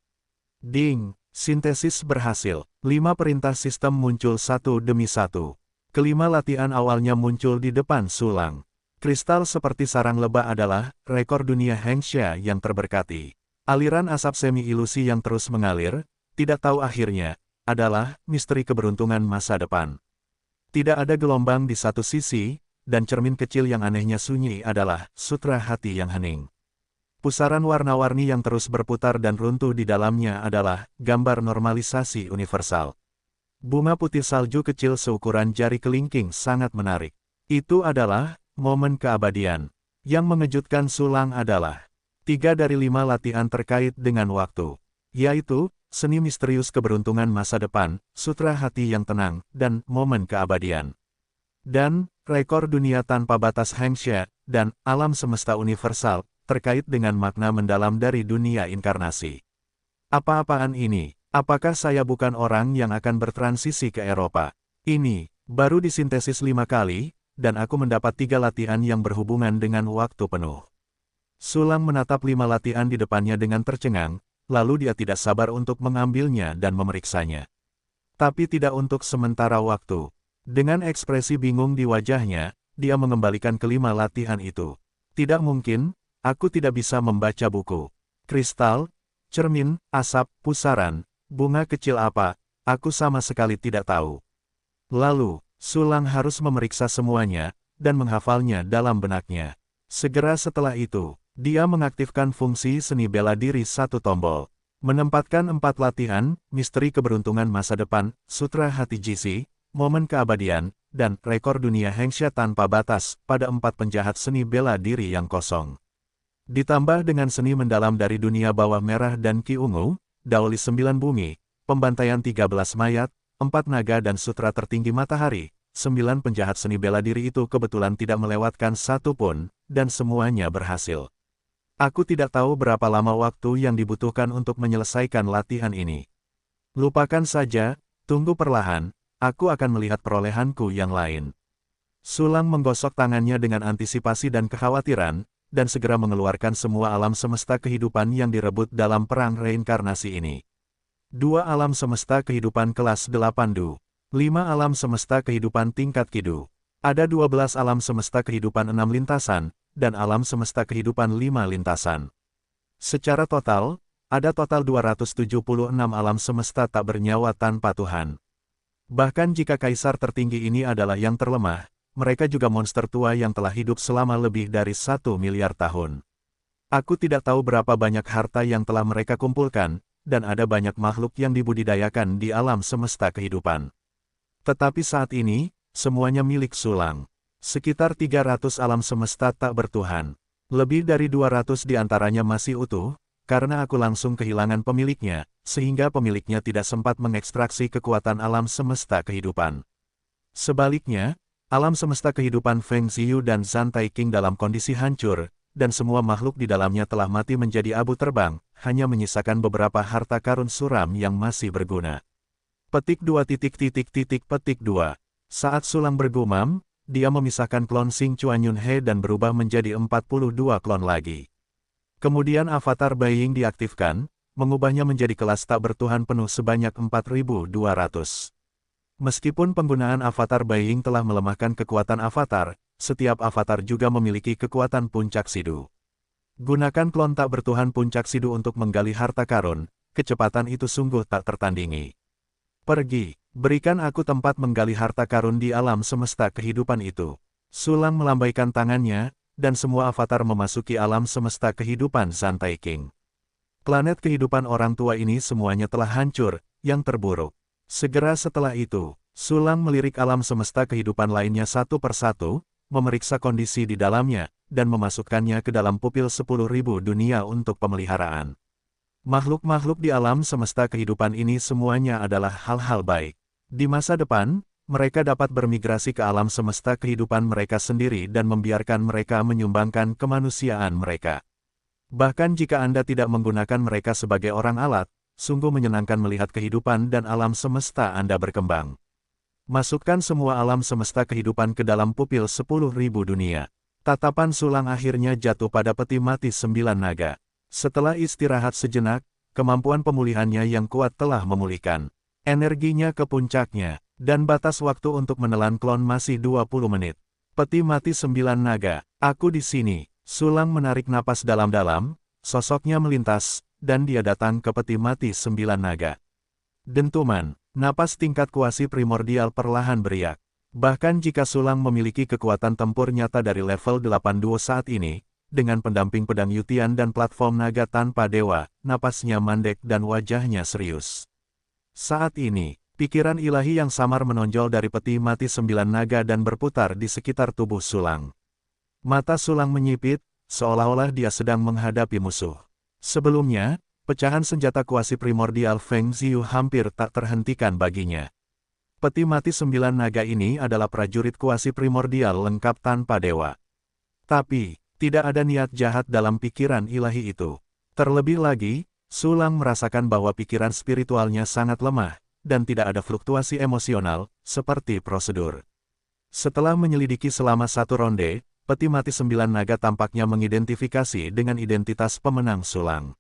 Ding, sintesis berhasil. 5 perintah sistem muncul satu demi satu. Kelima latihan awalnya muncul di depan Sulang. Kristal seperti sarang lebah adalah rekor dunia Hengxia yang terberkati. Aliran asap semi-ilusi yang terus mengalir, tidak tahu akhirnya, adalah misteri keberuntungan masa depan. Tidak ada gelombang di satu sisi, dan cermin kecil yang anehnya sunyi adalah sutra hati yang hening. Pusaran warna-warni yang terus berputar dan runtuh di dalamnya adalah gambar normalisasi universal. Bunga putih salju kecil seukuran jari kelingking sangat menarik. Itu adalah momen keabadian. Yang mengejutkan Sulang adalah 3 dari 5 latihan terkait dengan waktu, yaitu seni misterius keberuntungan masa depan, sutra hati yang tenang, dan momen keabadian. Dan rekor dunia tanpa batas Hengxia, dan alam semesta universal, terkait dengan makna mendalam dari dunia inkarnasi. Apa-apaan ini? Apakah saya bukan orang yang akan bertransisi ke Eropa? Ini baru disintesis 5 kali, dan aku mendapat 3 latihan yang berhubungan dengan waktu penuh. Sulang menatap 5 latihan di depannya dengan tercengang, lalu dia tidak sabar untuk mengambilnya dan memeriksanya. Tapi tidak untuk sementara waktu. Dengan ekspresi bingung di wajahnya, dia mengembalikan kelima latihan itu. Tidak mungkin, aku tidak bisa membaca buku. Kristal, cermin, asap, pusaran, bunga kecil apa, aku sama sekali tidak tahu. Lalu, Sulang harus memeriksa semuanya, dan menghafalnya dalam benaknya. Segera setelah itu, dia mengaktifkan fungsi seni bela diri satu tombol. Menempatkan 4 latihan, misteri keberuntungan masa depan, sutra hati Jisi, momen keabadian, dan rekor dunia Hengxia tanpa batas, pada 4 penjahat seni bela diri yang kosong. Ditambah dengan seni mendalam dari dunia bawah merah dan Ki Ungu, Daolis 9 bumi, pembantaian 13 mayat, 4 naga dan sutra tertinggi matahari, 9 penjahat seni bela diri itu kebetulan tidak melewatkan satu pun, dan semuanya berhasil. Aku tidak tahu berapa lama waktu yang dibutuhkan untuk menyelesaikan latihan ini. Lupakan saja, tunggu perlahan, aku akan melihat perolehanku yang lain. Sulang menggosok tangannya dengan antisipasi dan kekhawatiran, dan segera mengeluarkan semua alam semesta kehidupan yang direbut dalam perang reinkarnasi ini. 2 alam semesta kehidupan kelas 8 Du. 5 alam semesta kehidupan tingkat Kidu. Ada 12 alam semesta kehidupan 6 lintasan, dan alam semesta kehidupan 5 lintasan. Secara total, ada total 276 alam semesta tak bernyawa tanpa Tuhan. Bahkan jika kaisar tertinggi ini adalah yang terlemah, mereka juga monster tua yang telah hidup selama lebih dari 1 miliar tahun. Aku tidak tahu berapa banyak harta yang telah mereka kumpulkan, dan ada banyak makhluk yang dibudidayakan di alam semesta kehidupan. Tetapi saat ini, semuanya milik Sulang. Sekitar 300 alam semesta tak bertuhan. Lebih dari 200 di antaranya masih utuh, karena aku langsung kehilangan pemiliknya, sehingga pemiliknya tidak sempat mengekstraksi kekuatan alam semesta kehidupan. Sebaliknya, alam semesta kehidupan Feng Ziyu dan Zhan Taiqing dalam kondisi hancur, dan semua makhluk di dalamnya telah mati menjadi abu terbang, hanya menyisakan beberapa harta karun suram yang masih berguna. Petik 2. Saat Sulang bergumam, dia memisahkan klon Xing Chuanyun He dan berubah menjadi 42 klon lagi. Kemudian avatar Beiying diaktifkan, mengubahnya menjadi kelas tak bertuhan penuh sebanyak 4.200. Meskipun penggunaan avatar Beiying telah melemahkan kekuatan avatar, setiap avatar juga memiliki kekuatan puncak sidu. Gunakan klon tak bertuhan puncak sidu untuk menggali harta karun, kecepatan itu sungguh tak tertandingi. Pergi, berikan aku tempat menggali harta karun di alam semesta kehidupan itu. Sulang melambaikan tangannya, dan semua avatar memasuki alam semesta kehidupan Zhan Taiqing. Planet kehidupan orang tua ini semuanya telah hancur, yang terburuk. Segera setelah itu, Sulang melirik alam semesta kehidupan lainnya satu persatu, memeriksa kondisi di dalamnya, dan memasukkannya ke dalam pupil 10.000 dunia untuk pemeliharaan. Makhluk-makhluk di alam semesta kehidupan ini semuanya adalah hal-hal baik. Di masa depan, mereka dapat bermigrasi ke alam semesta kehidupan mereka sendiri dan membiarkan mereka menyumbangkan kemanusiaan mereka. Bahkan jika Anda tidak menggunakan mereka sebagai orang alat, sungguh menyenangkan melihat kehidupan dan alam semesta Anda berkembang. Masukkan semua alam semesta kehidupan ke dalam pupil 10.000 dunia. Tatapan Sulang akhirnya jatuh pada peti mati 9 naga. Setelah istirahat sejenak, kemampuan pemulihannya yang kuat telah memulihkan energinya ke puncaknya, dan batas waktu untuk menelan klon masih 20 menit. Peti mati 9 naga, aku di sini. Sulang menarik napas dalam-dalam, sosoknya melintas, dan dia datang ke peti mati 9 naga. Dentuman, napas tingkat kuasi primordial perlahan beriak. Bahkan jika Sulang memiliki kekuatan tempur nyata dari level 82 saat ini, dengan pendamping pedang Yutian dan platform naga tanpa dewa, napasnya mandek dan wajahnya serius. Saat ini, pikiran ilahi yang samar menonjol dari peti mati 9 naga dan berputar di sekitar tubuh Sulang. Mata Sulang menyipit, seolah-olah dia sedang menghadapi musuh. Sebelumnya, pecahan senjata kuasi primordial Feng Ziyu hampir tak terhentikan baginya. Peti mati 9 naga ini adalah prajurit kuasi primordial lengkap tanpa dewa. Tapi, tidak ada niat jahat dalam pikiran ilahi itu. Terlebih lagi, Sulang merasakan bahwa pikiran spiritualnya sangat lemah, dan tidak ada fluktuasi emosional, seperti prosedur. Setelah menyelidiki selama 1 ronde, peti mati 9 naga tampaknya mengidentifikasi dengan identitas pemenang Sulang.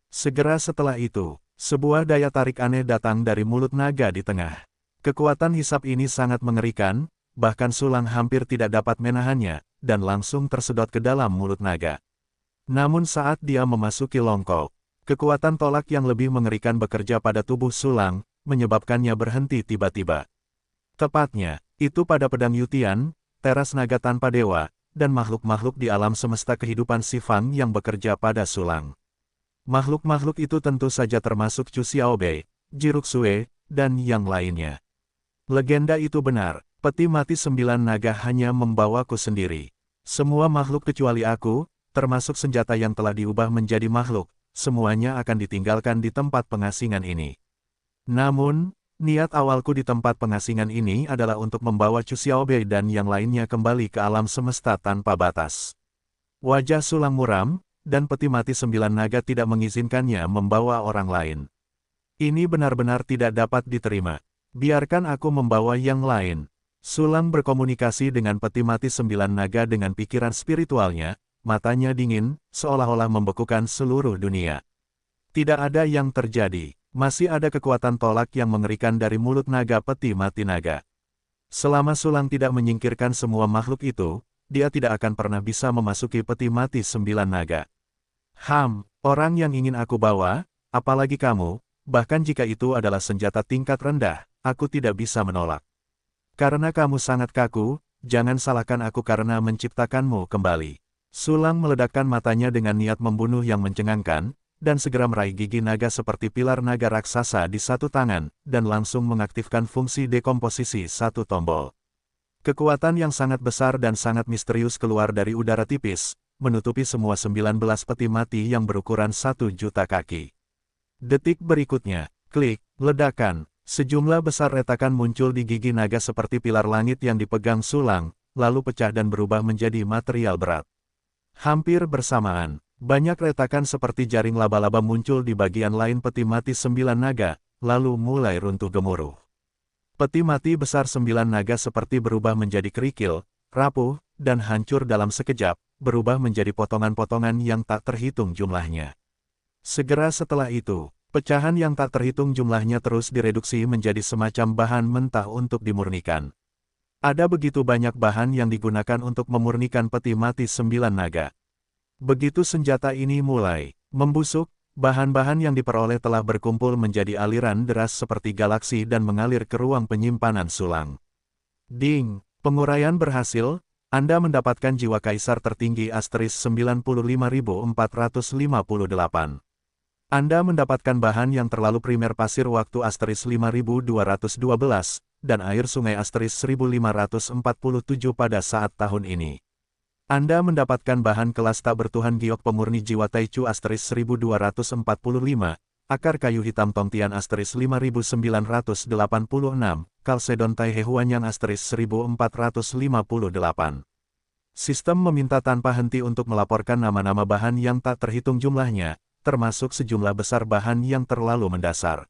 Segera setelah itu, sebuah daya tarik aneh datang dari mulut naga di tengah. Kekuatan hisap ini sangat mengerikan, bahkan Sulang hampir tidak dapat menahannya, dan langsung tersedot ke dalam mulut naga. Namun saat dia memasuki longkok, kekuatan tolak yang lebih mengerikan bekerja pada tubuh Sulang, menyebabkannya berhenti tiba-tiba. Tepatnya, itu pada pedang Yutian, teras naga tanpa dewa, dan makhluk-makhluk di alam semesta kehidupan Sifang yang bekerja pada Sulang. Makhluk-makhluk itu tentu saja termasuk Chu Xiaobei, Jiruxue, dan yang lainnya. Legenda itu benar, peti mati 9 naga hanya membawaku sendiri. Semua makhluk kecuali aku, termasuk senjata yang telah diubah menjadi makhluk, semuanya akan ditinggalkan di tempat pengasingan ini. Namun, niat awalku di tempat pengasingan ini adalah untuk membawa Chu Xiaobei dan yang lainnya kembali ke alam semesta tanpa batas. Wajah Sulang muram, dan peti mati 9 naga tidak mengizinkannya membawa orang lain. Ini benar-benar tidak dapat diterima. Biarkan aku membawa yang lain. Sulang berkomunikasi dengan peti mati 9 naga dengan pikiran spiritualnya, matanya dingin, seolah-olah membekukan seluruh dunia. Tidak ada yang terjadi. Masih ada kekuatan tolak yang mengerikan dari mulut naga peti mati naga. Selama Sulang tidak menyingkirkan semua makhluk itu, dia tidak akan pernah bisa memasuki peti mati 9 naga. Orang yang ingin aku bawa, apalagi kamu, bahkan jika itu adalah senjata tingkat rendah, aku tidak bisa menolak. Karena kamu sangat kaku, jangan salahkan aku karena menciptakanmu kembali. Sulang meledakkan matanya dengan niat membunuh yang mencengangkan, dan segera meraih gigi naga seperti pilar naga raksasa di satu tangan, dan langsung mengaktifkan fungsi dekomposisi satu tombol. Kekuatan yang sangat besar dan sangat misterius keluar dari udara tipis, menutupi semua 19 peti mati yang berukuran 1 juta kaki. Detik berikutnya, klik, ledakan, sejumlah besar retakan muncul di gigi naga seperti pilar langit yang dipegang Sulang, lalu pecah dan berubah menjadi material berat. Hampir bersamaan, banyak retakan seperti jaring laba-laba muncul di bagian lain peti mati 9 naga, lalu mulai runtuh gemuruh. Peti mati besar 9 naga seperti berubah menjadi kerikil, rapuh, dan hancur dalam sekejap, berubah menjadi potongan-potongan yang tak terhitung jumlahnya. Segera setelah itu, pecahan yang tak terhitung jumlahnya terus direduksi menjadi semacam bahan mentah untuk dimurnikan. Ada begitu banyak bahan yang digunakan untuk memurnikan peti mati 9 naga. Begitu senjata ini mulai membusuk, bahan-bahan yang diperoleh telah berkumpul menjadi aliran deras seperti galaksi dan mengalir ke ruang penyimpanan Sulang. Ding, penguraian berhasil, Anda mendapatkan jiwa kaisar tertinggi asterisk 95.458. Anda mendapatkan bahan yang terlalu primer pasir waktu asterisk 5212, dan air sungai asterisk 1547 pada saat tahun ini. Anda mendapatkan bahan kelas tak bertuhan giok pemurni jiwa Taichu asterisk 1245, akar kayu hitam Tongtian asterisk 5986, Kalsedon Taihehuanyang asterisk 1458. Sistem meminta tanpa henti untuk melaporkan nama-nama bahan yang tak terhitung jumlahnya, termasuk sejumlah besar bahan yang terlalu mendasar.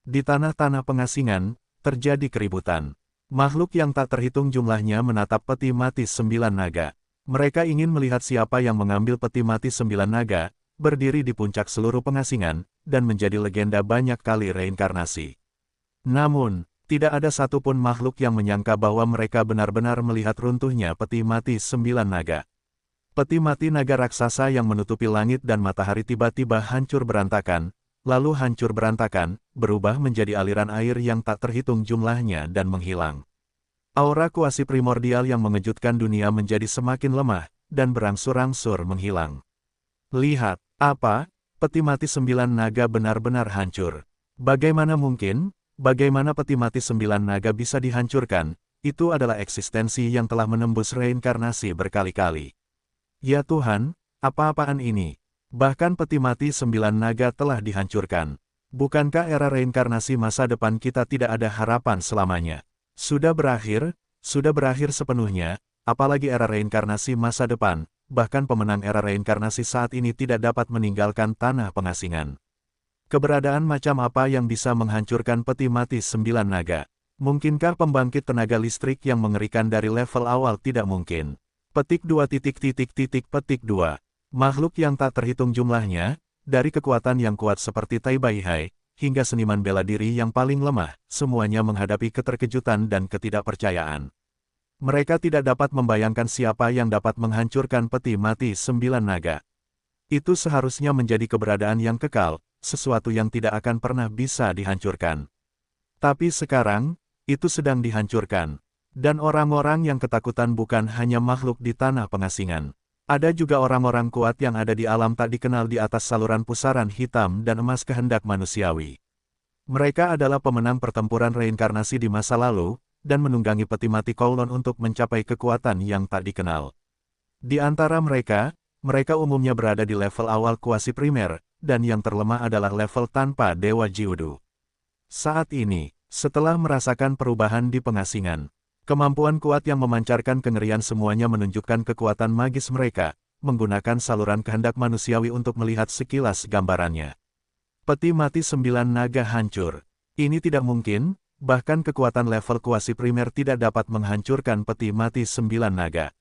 Di tanah-tanah pengasingan, terjadi keributan. Makhluk yang tak terhitung jumlahnya menatap peti mati 9 naga. Mereka ingin melihat siapa yang mengambil peti mati 9 naga, berdiri di puncak seluruh pengasingan, dan menjadi legenda banyak kali reinkarnasi. Namun, tidak ada satupun makhluk yang menyangka bahwa mereka benar-benar melihat runtuhnya peti mati 9 naga. Peti mati naga raksasa yang menutupi langit dan matahari tiba-tiba hancur berantakan, lalu hancur berantakan, berubah menjadi aliran air yang tak terhitung jumlahnya dan menghilang. Aura kuasi primordial yang mengejutkan dunia menjadi semakin lemah, dan berangsur-angsur menghilang. Lihat, apa? Peti mati 9 naga benar-benar hancur. Bagaimana mungkin? Bagaimana peti mati 9 naga bisa dihancurkan? Itu adalah eksistensi yang telah menembus reinkarnasi berkali-kali. Ya Tuhan, apa-apaan ini? Bahkan peti mati 9 naga telah dihancurkan. Bukankah era reinkarnasi masa depan kita tidak ada harapan selamanya? Sudah berakhir sepenuhnya, apalagi era reinkarnasi masa depan, bahkan pemenang era reinkarnasi saat ini tidak dapat meninggalkan tanah pengasingan. Keberadaan macam apa yang bisa menghancurkan peti mati 9 naga? Mungkinkah pembangkit tenaga listrik yang mengerikan dari level awal? Tidak mungkin. Petik 2. Petik 2. Makhluk yang tak terhitung jumlahnya, dari kekuatan yang kuat seperti Tai Baihai, hingga seniman bela diri yang paling lemah, semuanya menghadapi keterkejutan dan ketidakpercayaan. Mereka tidak dapat membayangkan siapa yang dapat menghancurkan peti mati 9 naga. Itu seharusnya menjadi keberadaan yang kekal, sesuatu yang tidak akan pernah bisa dihancurkan. Tapi sekarang, itu sedang dihancurkan. Dan orang-orang yang ketakutan bukan hanya makhluk di tanah pengasingan. Ada juga orang-orang kuat yang ada di alam tak dikenal di atas saluran pusaran hitam dan emas kehendak manusiawi. Mereka adalah pemenang pertempuran reinkarnasi di masa lalu, dan menunggangi peti mati Kowloon untuk mencapai kekuatan yang tak dikenal. Di antara mereka, mereka umumnya berada di level awal kuasi primer, dan yang terlemah adalah level tanpa Dewa Jiudu. Saat ini, setelah merasakan perubahan di pengasingan, kemampuan kuat yang memancarkan kengerian semuanya menunjukkan kekuatan magis mereka, menggunakan saluran kehendak manusiawi untuk melihat sekilas gambarannya. Peti mati 9 naga hancur. Ini tidak mungkin, bahkan kekuatan level kuasi primer tidak dapat menghancurkan peti mati 9 naga.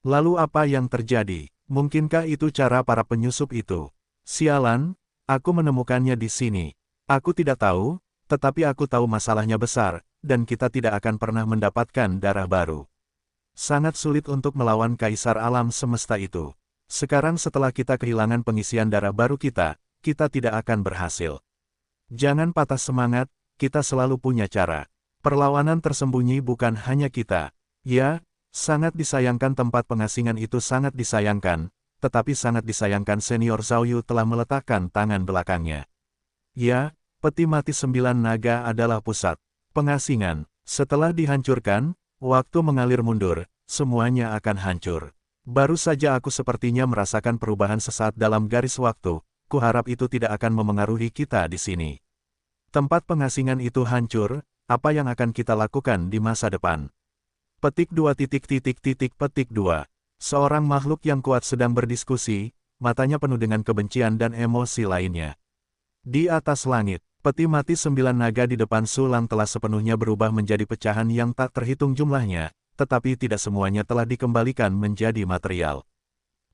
Lalu apa yang terjadi? Mungkinkah itu cara para penyusup itu? Sialan, aku menemukannya di sini. Aku tidak tahu, tetapi aku tahu masalahnya besar, dan kita tidak akan pernah mendapatkan darah baru. Sangat sulit untuk melawan kaisar alam semesta itu. Sekarang setelah kita kehilangan pengisian darah baru kita tidak akan berhasil. Jangan patah semangat, kita selalu punya cara. Perlawanan tersembunyi bukan hanya kita. Ya, Sangat disayangkan tempat pengasingan itu sangat disayangkan, tetapi sangat disayangkan senior Zhao Yu telah meletakkan tangan belakangnya. Ya, peti mati 9 naga adalah pusat pengasingan. Setelah dihancurkan, waktu mengalir mundur, semuanya akan hancur. Baru saja aku sepertinya merasakan perubahan sesaat dalam garis waktu, kuharap itu tidak akan memengaruhi kita di sini. Tempat pengasingan itu hancur, apa yang akan kita lakukan di masa depan? Petik 2 petik 2. Seorang makhluk yang kuat sedang berdiskusi, matanya penuh dengan kebencian dan emosi lainnya. Di atas langit, peti mati 9 naga di depan Sulang telah sepenuhnya berubah menjadi pecahan yang tak terhitung jumlahnya, tetapi tidak semuanya telah dikembalikan menjadi material.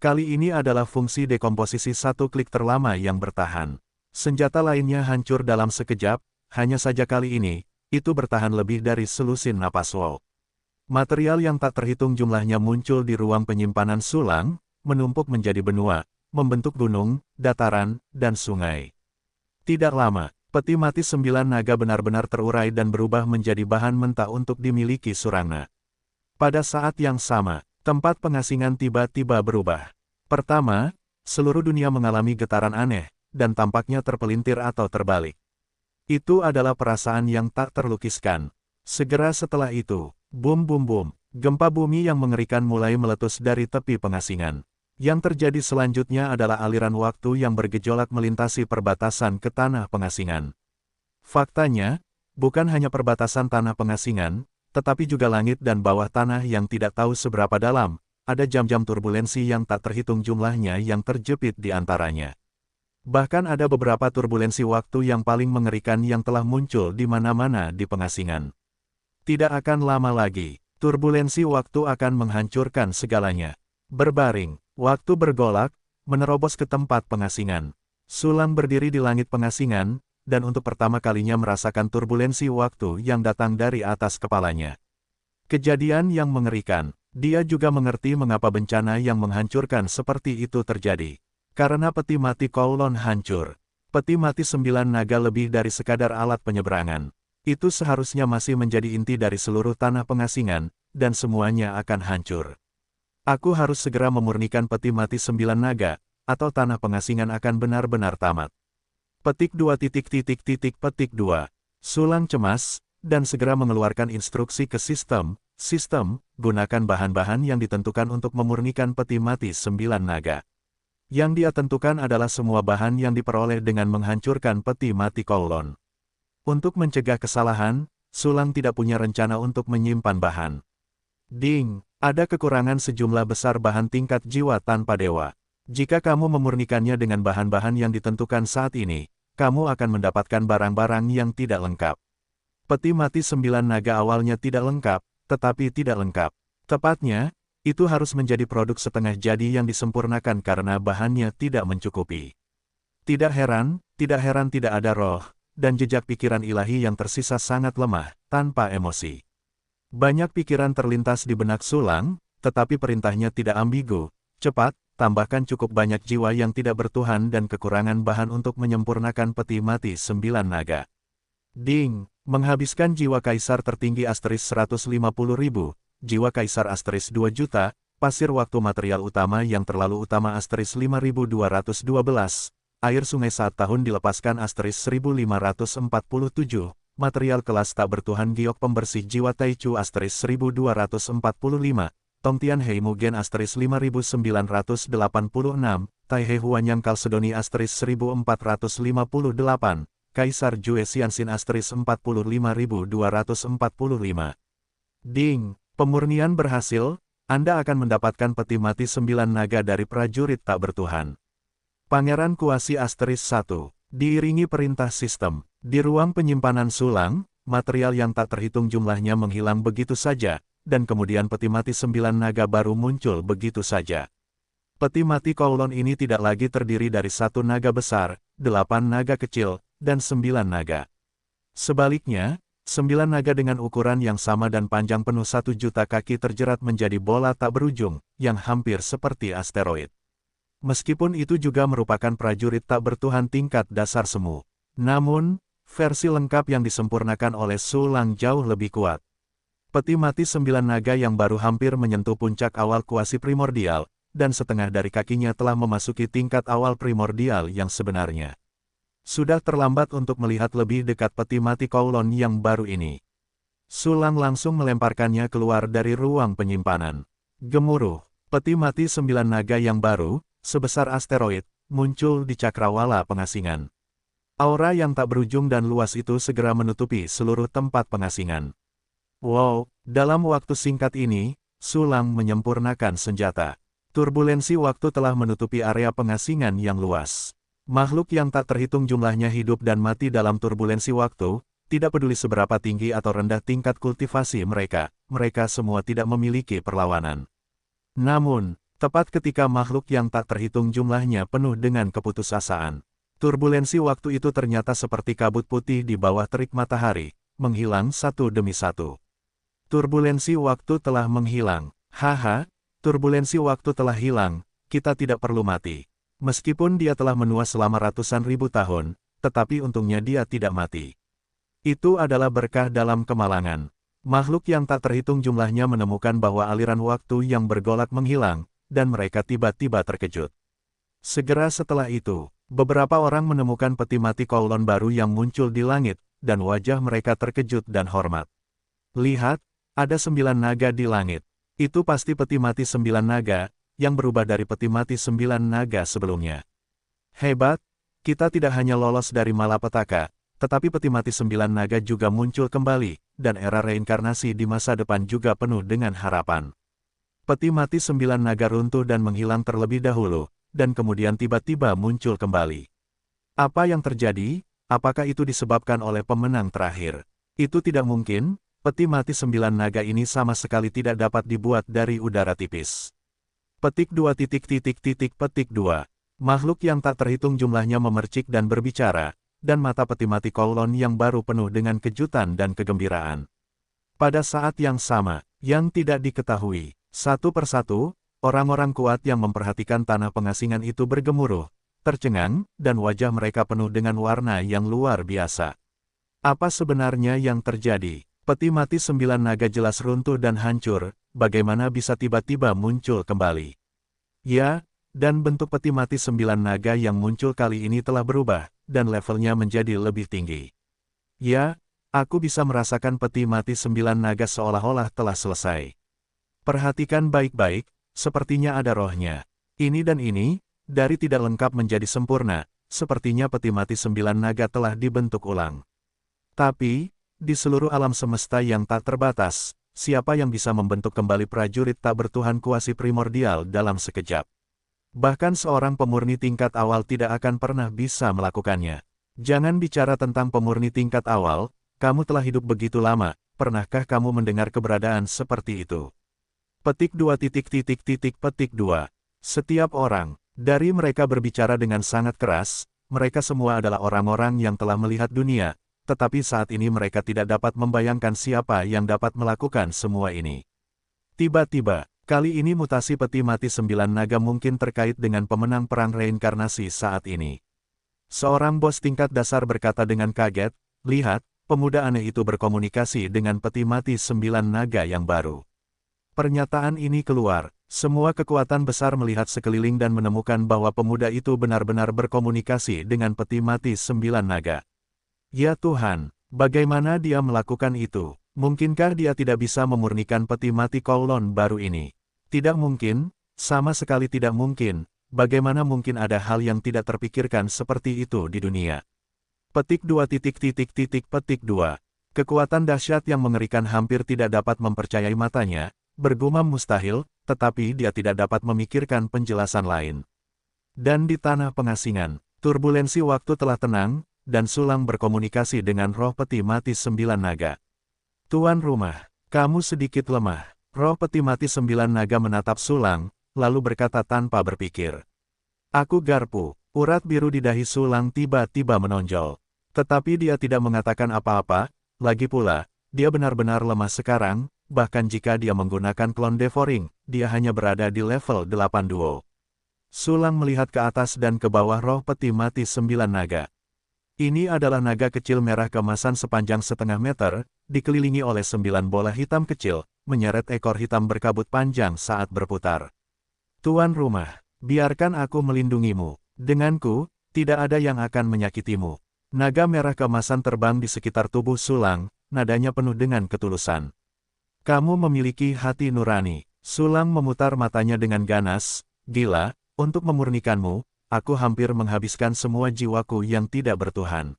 Kali ini adalah fungsi dekomposisi satu klik terlama yang bertahan. Senjata lainnya hancur dalam sekejap, hanya saja kali ini, itu bertahan lebih dari selusin napas Wow. Material yang tak terhitung jumlahnya muncul di ruang penyimpanan Sulang, menumpuk menjadi benua, membentuk gunung, dataran, dan sungai. Tidak lama, peti mati 9 naga benar-benar terurai dan berubah menjadi bahan mentah untuk dimiliki Surana. Pada saat yang sama, tempat pengasingan tiba-tiba berubah. Pertama, seluruh dunia mengalami getaran aneh, dan tampaknya terpelintir atau terbalik. Itu adalah perasaan yang tak terlukiskan. Segera setelah itu, bum, gempa bumi yang mengerikan mulai meletus dari tepi pengasingan. Yang terjadi selanjutnya adalah aliran waktu yang bergejolak melintasi perbatasan ke tanah pengasingan. Faktanya, bukan hanya perbatasan tanah pengasingan, tetapi juga langit dan bawah tanah yang tidak tahu seberapa dalam, ada jam-jam turbulensi yang tak terhitung jumlahnya yang terjepit di antaranya. Bahkan ada beberapa turbulensi waktu yang paling mengerikan yang telah muncul di mana-mana di pengasingan. Tidak akan lama lagi, turbulensi waktu akan menghancurkan segalanya. Berbaring, waktu bergolak, menerobos ke tempat pengasingan. Sulang berdiri di langit pengasingan, dan untuk pertama kalinya merasakan turbulensi waktu yang datang dari atas kepalanya. Kejadian yang mengerikan, dia juga mengerti mengapa bencana yang menghancurkan seperti itu terjadi. Karena peti mati Kowloon hancur. Peti mati 9 naga lebih dari sekadar alat penyeberangan. Itu seharusnya masih menjadi inti dari seluruh tanah pengasingan, dan semuanya akan hancur. Aku harus segera memurnikan peti mati 9 naga, atau tanah pengasingan akan benar-benar tamat. Petik 2 petik 2. Sulang cemas, dan segera mengeluarkan instruksi ke sistem, gunakan bahan-bahan yang ditentukan untuk memurnikan peti mati 9 naga. Yang dia tentukan adalah semua bahan yang diperoleh dengan menghancurkan peti mati Kowloon. Untuk mencegah kesalahan, Sulang tidak punya rencana untuk menyimpan bahan. Ding, ada kekurangan sejumlah besar bahan tingkat jiwa tanpa dewa. Jika kamu memurnikannya dengan bahan-bahan yang ditentukan saat ini, kamu akan mendapatkan barang-barang yang tidak lengkap. Peti mati 9 naga awalnya tidak lengkap, tetapi tidak lengkap. Tepatnya, itu harus menjadi produk setengah jadi yang disempurnakan karena bahannya tidak mencukupi. Tidak heran tidak ada roh, dan jejak pikiran ilahi yang tersisa sangat lemah, tanpa emosi. Banyak pikiran terlintas di benak Sulang, tetapi perintahnya tidak ambigu. Cepat, tambahkan cukup banyak jiwa yang tidak bertuhan dan kekurangan bahan untuk menyempurnakan peti mati 9 naga. Ding, menghabiskan jiwa kaisar tertinggi asterisk 150.000, jiwa kaisar asterisk 2 juta, pasir waktu material utama yang terlalu utama asterisk 5212, air sungai saat tahun dilepaskan asterisk 1547, material kelas tak bertuhan giok pembersih jiwa Taichu asterisk 1245, Tongtian Heimugen asterisk 5986, Taihe Huanyang Kalsedoni asterisk 1458, Kaisar Jue Xianxin asterisk 45245. Ding, pemurnian berhasil, Anda akan mendapatkan peti mati 9 naga dari prajurit tak bertuhan. Pangeran Kuasi asterisk 1, diiringi perintah sistem, di ruang penyimpanan Sulang, material yang tak terhitung jumlahnya menghilang begitu saja, dan kemudian peti mati 9 naga baru muncul begitu saja. Peti mati Kowloon ini tidak lagi terdiri dari 1 naga besar, 8 naga kecil, dan 9 naga. Sebaliknya, 9 naga dengan ukuran yang sama dan panjang penuh 1 juta kaki terjerat menjadi bola tak berujung, yang hampir seperti asteroid. Meskipun itu juga merupakan prajurit tak bertuhan tingkat dasar semu. Namun, versi lengkap yang disempurnakan oleh Sulang jauh lebih kuat. Peti mati 9 naga yang baru hampir menyentuh puncak awal kuasi primordial, dan setengah dari kakinya telah memasuki tingkat awal primordial yang sebenarnya. Sudah terlambat untuk melihat lebih dekat peti mati Kowloon yang baru ini. Sulang langsung melemparkannya keluar dari ruang penyimpanan. Gemuruh, peti mati 9 naga yang baru, sebesar asteroid, muncul di cakrawala pengasingan. Aura yang tak berujung dan luas itu segera menutupi seluruh tempat pengasingan. Wow, dalam waktu singkat ini, Sulang menyempurnakan senjata. Turbulensi waktu telah menutupi area pengasingan yang luas. Makhluk yang tak terhitung jumlahnya hidup dan mati dalam turbulensi waktu, tidak peduli seberapa tinggi atau rendah tingkat kultivasi mereka, mereka semua tidak memiliki perlawanan. Namun, tepat ketika makhluk yang tak terhitung jumlahnya penuh dengan keputusasaan, turbulensi waktu itu ternyata seperti kabut putih di bawah terik matahari, menghilang satu demi satu. Turbulensi waktu telah menghilang. Haha, turbulensi waktu telah hilang, kita tidak perlu mati. Meskipun dia telah menua selama ratusan ribu tahun, tetapi untungnya dia tidak mati. Itu adalah berkah dalam kemalangan. Makhluk yang tak terhitung jumlahnya menemukan bahwa aliran waktu yang bergolak menghilang, dan mereka tiba-tiba terkejut. Segera setelah itu, beberapa orang menemukan peti mati Kowloon baru yang muncul di langit, dan wajah mereka terkejut dan hormat. Lihat, ada 9 naga di langit. Itu pasti peti mati 9 naga, yang berubah dari peti mati 9 naga sebelumnya. Hebat, kita tidak hanya lolos dari malapetaka, tetapi peti mati 9 naga juga muncul kembali, dan era reinkarnasi di masa depan juga penuh dengan harapan. Peti mati 9 naga runtuh dan menghilang terlebih dahulu, dan kemudian tiba-tiba muncul kembali. Apa yang terjadi? Apakah itu disebabkan oleh pemenang terakhir? Itu tidak mungkin. Peti mati 9 naga ini sama sekali tidak dapat dibuat dari udara tipis. Petik 2 petik 2. Makhluk yang tak terhitung jumlahnya memercik dan berbicara, dan mata peti mati Kowloon yang baru penuh dengan kejutan dan kegembiraan. Pada saat yang sama, yang tidak diketahui, satu persatu, orang-orang kuat yang memperhatikan tanah pengasingan itu bergemuruh, tercengang, dan wajah mereka penuh dengan warna yang luar biasa. Apa sebenarnya yang terjadi? Peti mati 9 naga jelas runtuh dan hancur, bagaimana bisa tiba-tiba muncul kembali? Ya, dan bentuk peti mati 9 naga yang muncul kali ini telah berubah, dan levelnya menjadi lebih tinggi. Ya, aku bisa merasakan peti mati 9 naga seolah-olah telah selesai. Perhatikan baik-baik, sepertinya ada rohnya. Ini dan ini, dari tidak lengkap menjadi sempurna, sepertinya peti mati 9 naga telah dibentuk ulang. Tapi, di seluruh alam semesta yang tak terbatas, siapa yang bisa membentuk kembali prajurit tak bertuhan kuasi primordial dalam sekejap? Bahkan seorang pemurni tingkat awal tidak akan pernah bisa melakukannya. Jangan bicara tentang pemurni tingkat awal, kamu telah hidup begitu lama, pernahkah kamu mendengar keberadaan seperti itu? Petik 2 petik 2. Setiap orang, dari mereka berbicara dengan sangat keras, mereka semua adalah orang-orang yang telah melihat dunia, tetapi saat ini mereka tidak dapat membayangkan siapa yang dapat melakukan semua ini. Tiba-tiba, kali ini mutasi peti mati 9 naga mungkin terkait dengan pemenang perang reinkarnasi saat ini. Seorang bos tingkat dasar berkata dengan kaget, lihat, pemuda aneh itu berkomunikasi dengan peti mati 9 naga yang baru. Pernyataan ini keluar, semua kekuatan besar melihat sekeliling dan menemukan bahwa pemuda itu benar-benar berkomunikasi dengan peti mati 9 naga. Ya Tuhan, bagaimana dia melakukan itu? Mungkinkah dia tidak bisa memurnikan peti mati Kowloon baru ini? Tidak mungkin, sama sekali tidak mungkin. Bagaimana mungkin ada hal yang tidak terpikirkan seperti itu di dunia? Petik 2 petik 2. Kekuatan dahsyat yang mengerikan hampir tidak dapat mempercayai matanya, bergumam mustahil, tetapi dia tidak dapat memikirkan penjelasan lain. Dan di tanah pengasingan, turbulensi waktu telah tenang, dan Sulang berkomunikasi dengan roh peti mati 9 naga. Tuan rumah, kamu sedikit lemah. Roh peti mati 9 naga menatap Sulang, lalu berkata tanpa berpikir. Aku garpu. Urat biru di dahi Sulang tiba-tiba menonjol. Tetapi dia tidak mengatakan apa-apa, lagi pula, dia benar-benar lemah sekarang, bahkan jika dia menggunakan klon devouring, dia hanya berada di level 8 duo. Sulang melihat ke atas dan ke bawah roh peti mati 9 naga. Ini adalah naga kecil merah keemasan sepanjang setengah meter, dikelilingi oleh 9 bola hitam kecil, menyeret ekor hitam berkabut panjang saat berputar. Tuan rumah, biarkan aku melindungimu. Denganku, tidak ada yang akan menyakitimu. Naga merah keemasan terbang di sekitar tubuh Sulang, nadanya penuh dengan ketulusan. Kamu memiliki hati nurani. Sulang memutar matanya dengan ganas. Gila, untuk memurnikanmu, aku hampir menghabiskan semua jiwaku yang tidak bertuhan.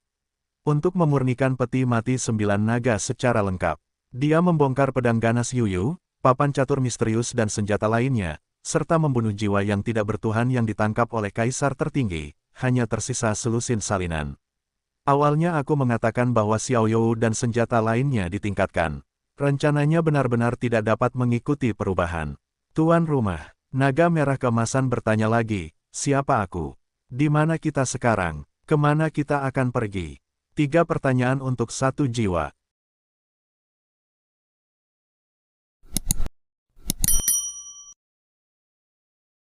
Untuk memurnikan peti mati 9 naga secara lengkap. Dia membongkar pedang ganas Yuyu, papan catur misterius dan senjata lainnya, serta membunuh jiwa yang tidak bertuhan yang ditangkap oleh kaisar tertinggi, hanya tersisa selusin salinan. Awalnya aku mengatakan bahwa Xiao You dan senjata lainnya ditingkatkan. Rencananya benar-benar tidak dapat mengikuti perubahan. Tuan rumah, naga merah keemasan bertanya lagi, siapa aku? Di mana kita sekarang? Kemana kita akan pergi? 3 pertanyaan untuk 1 jiwa.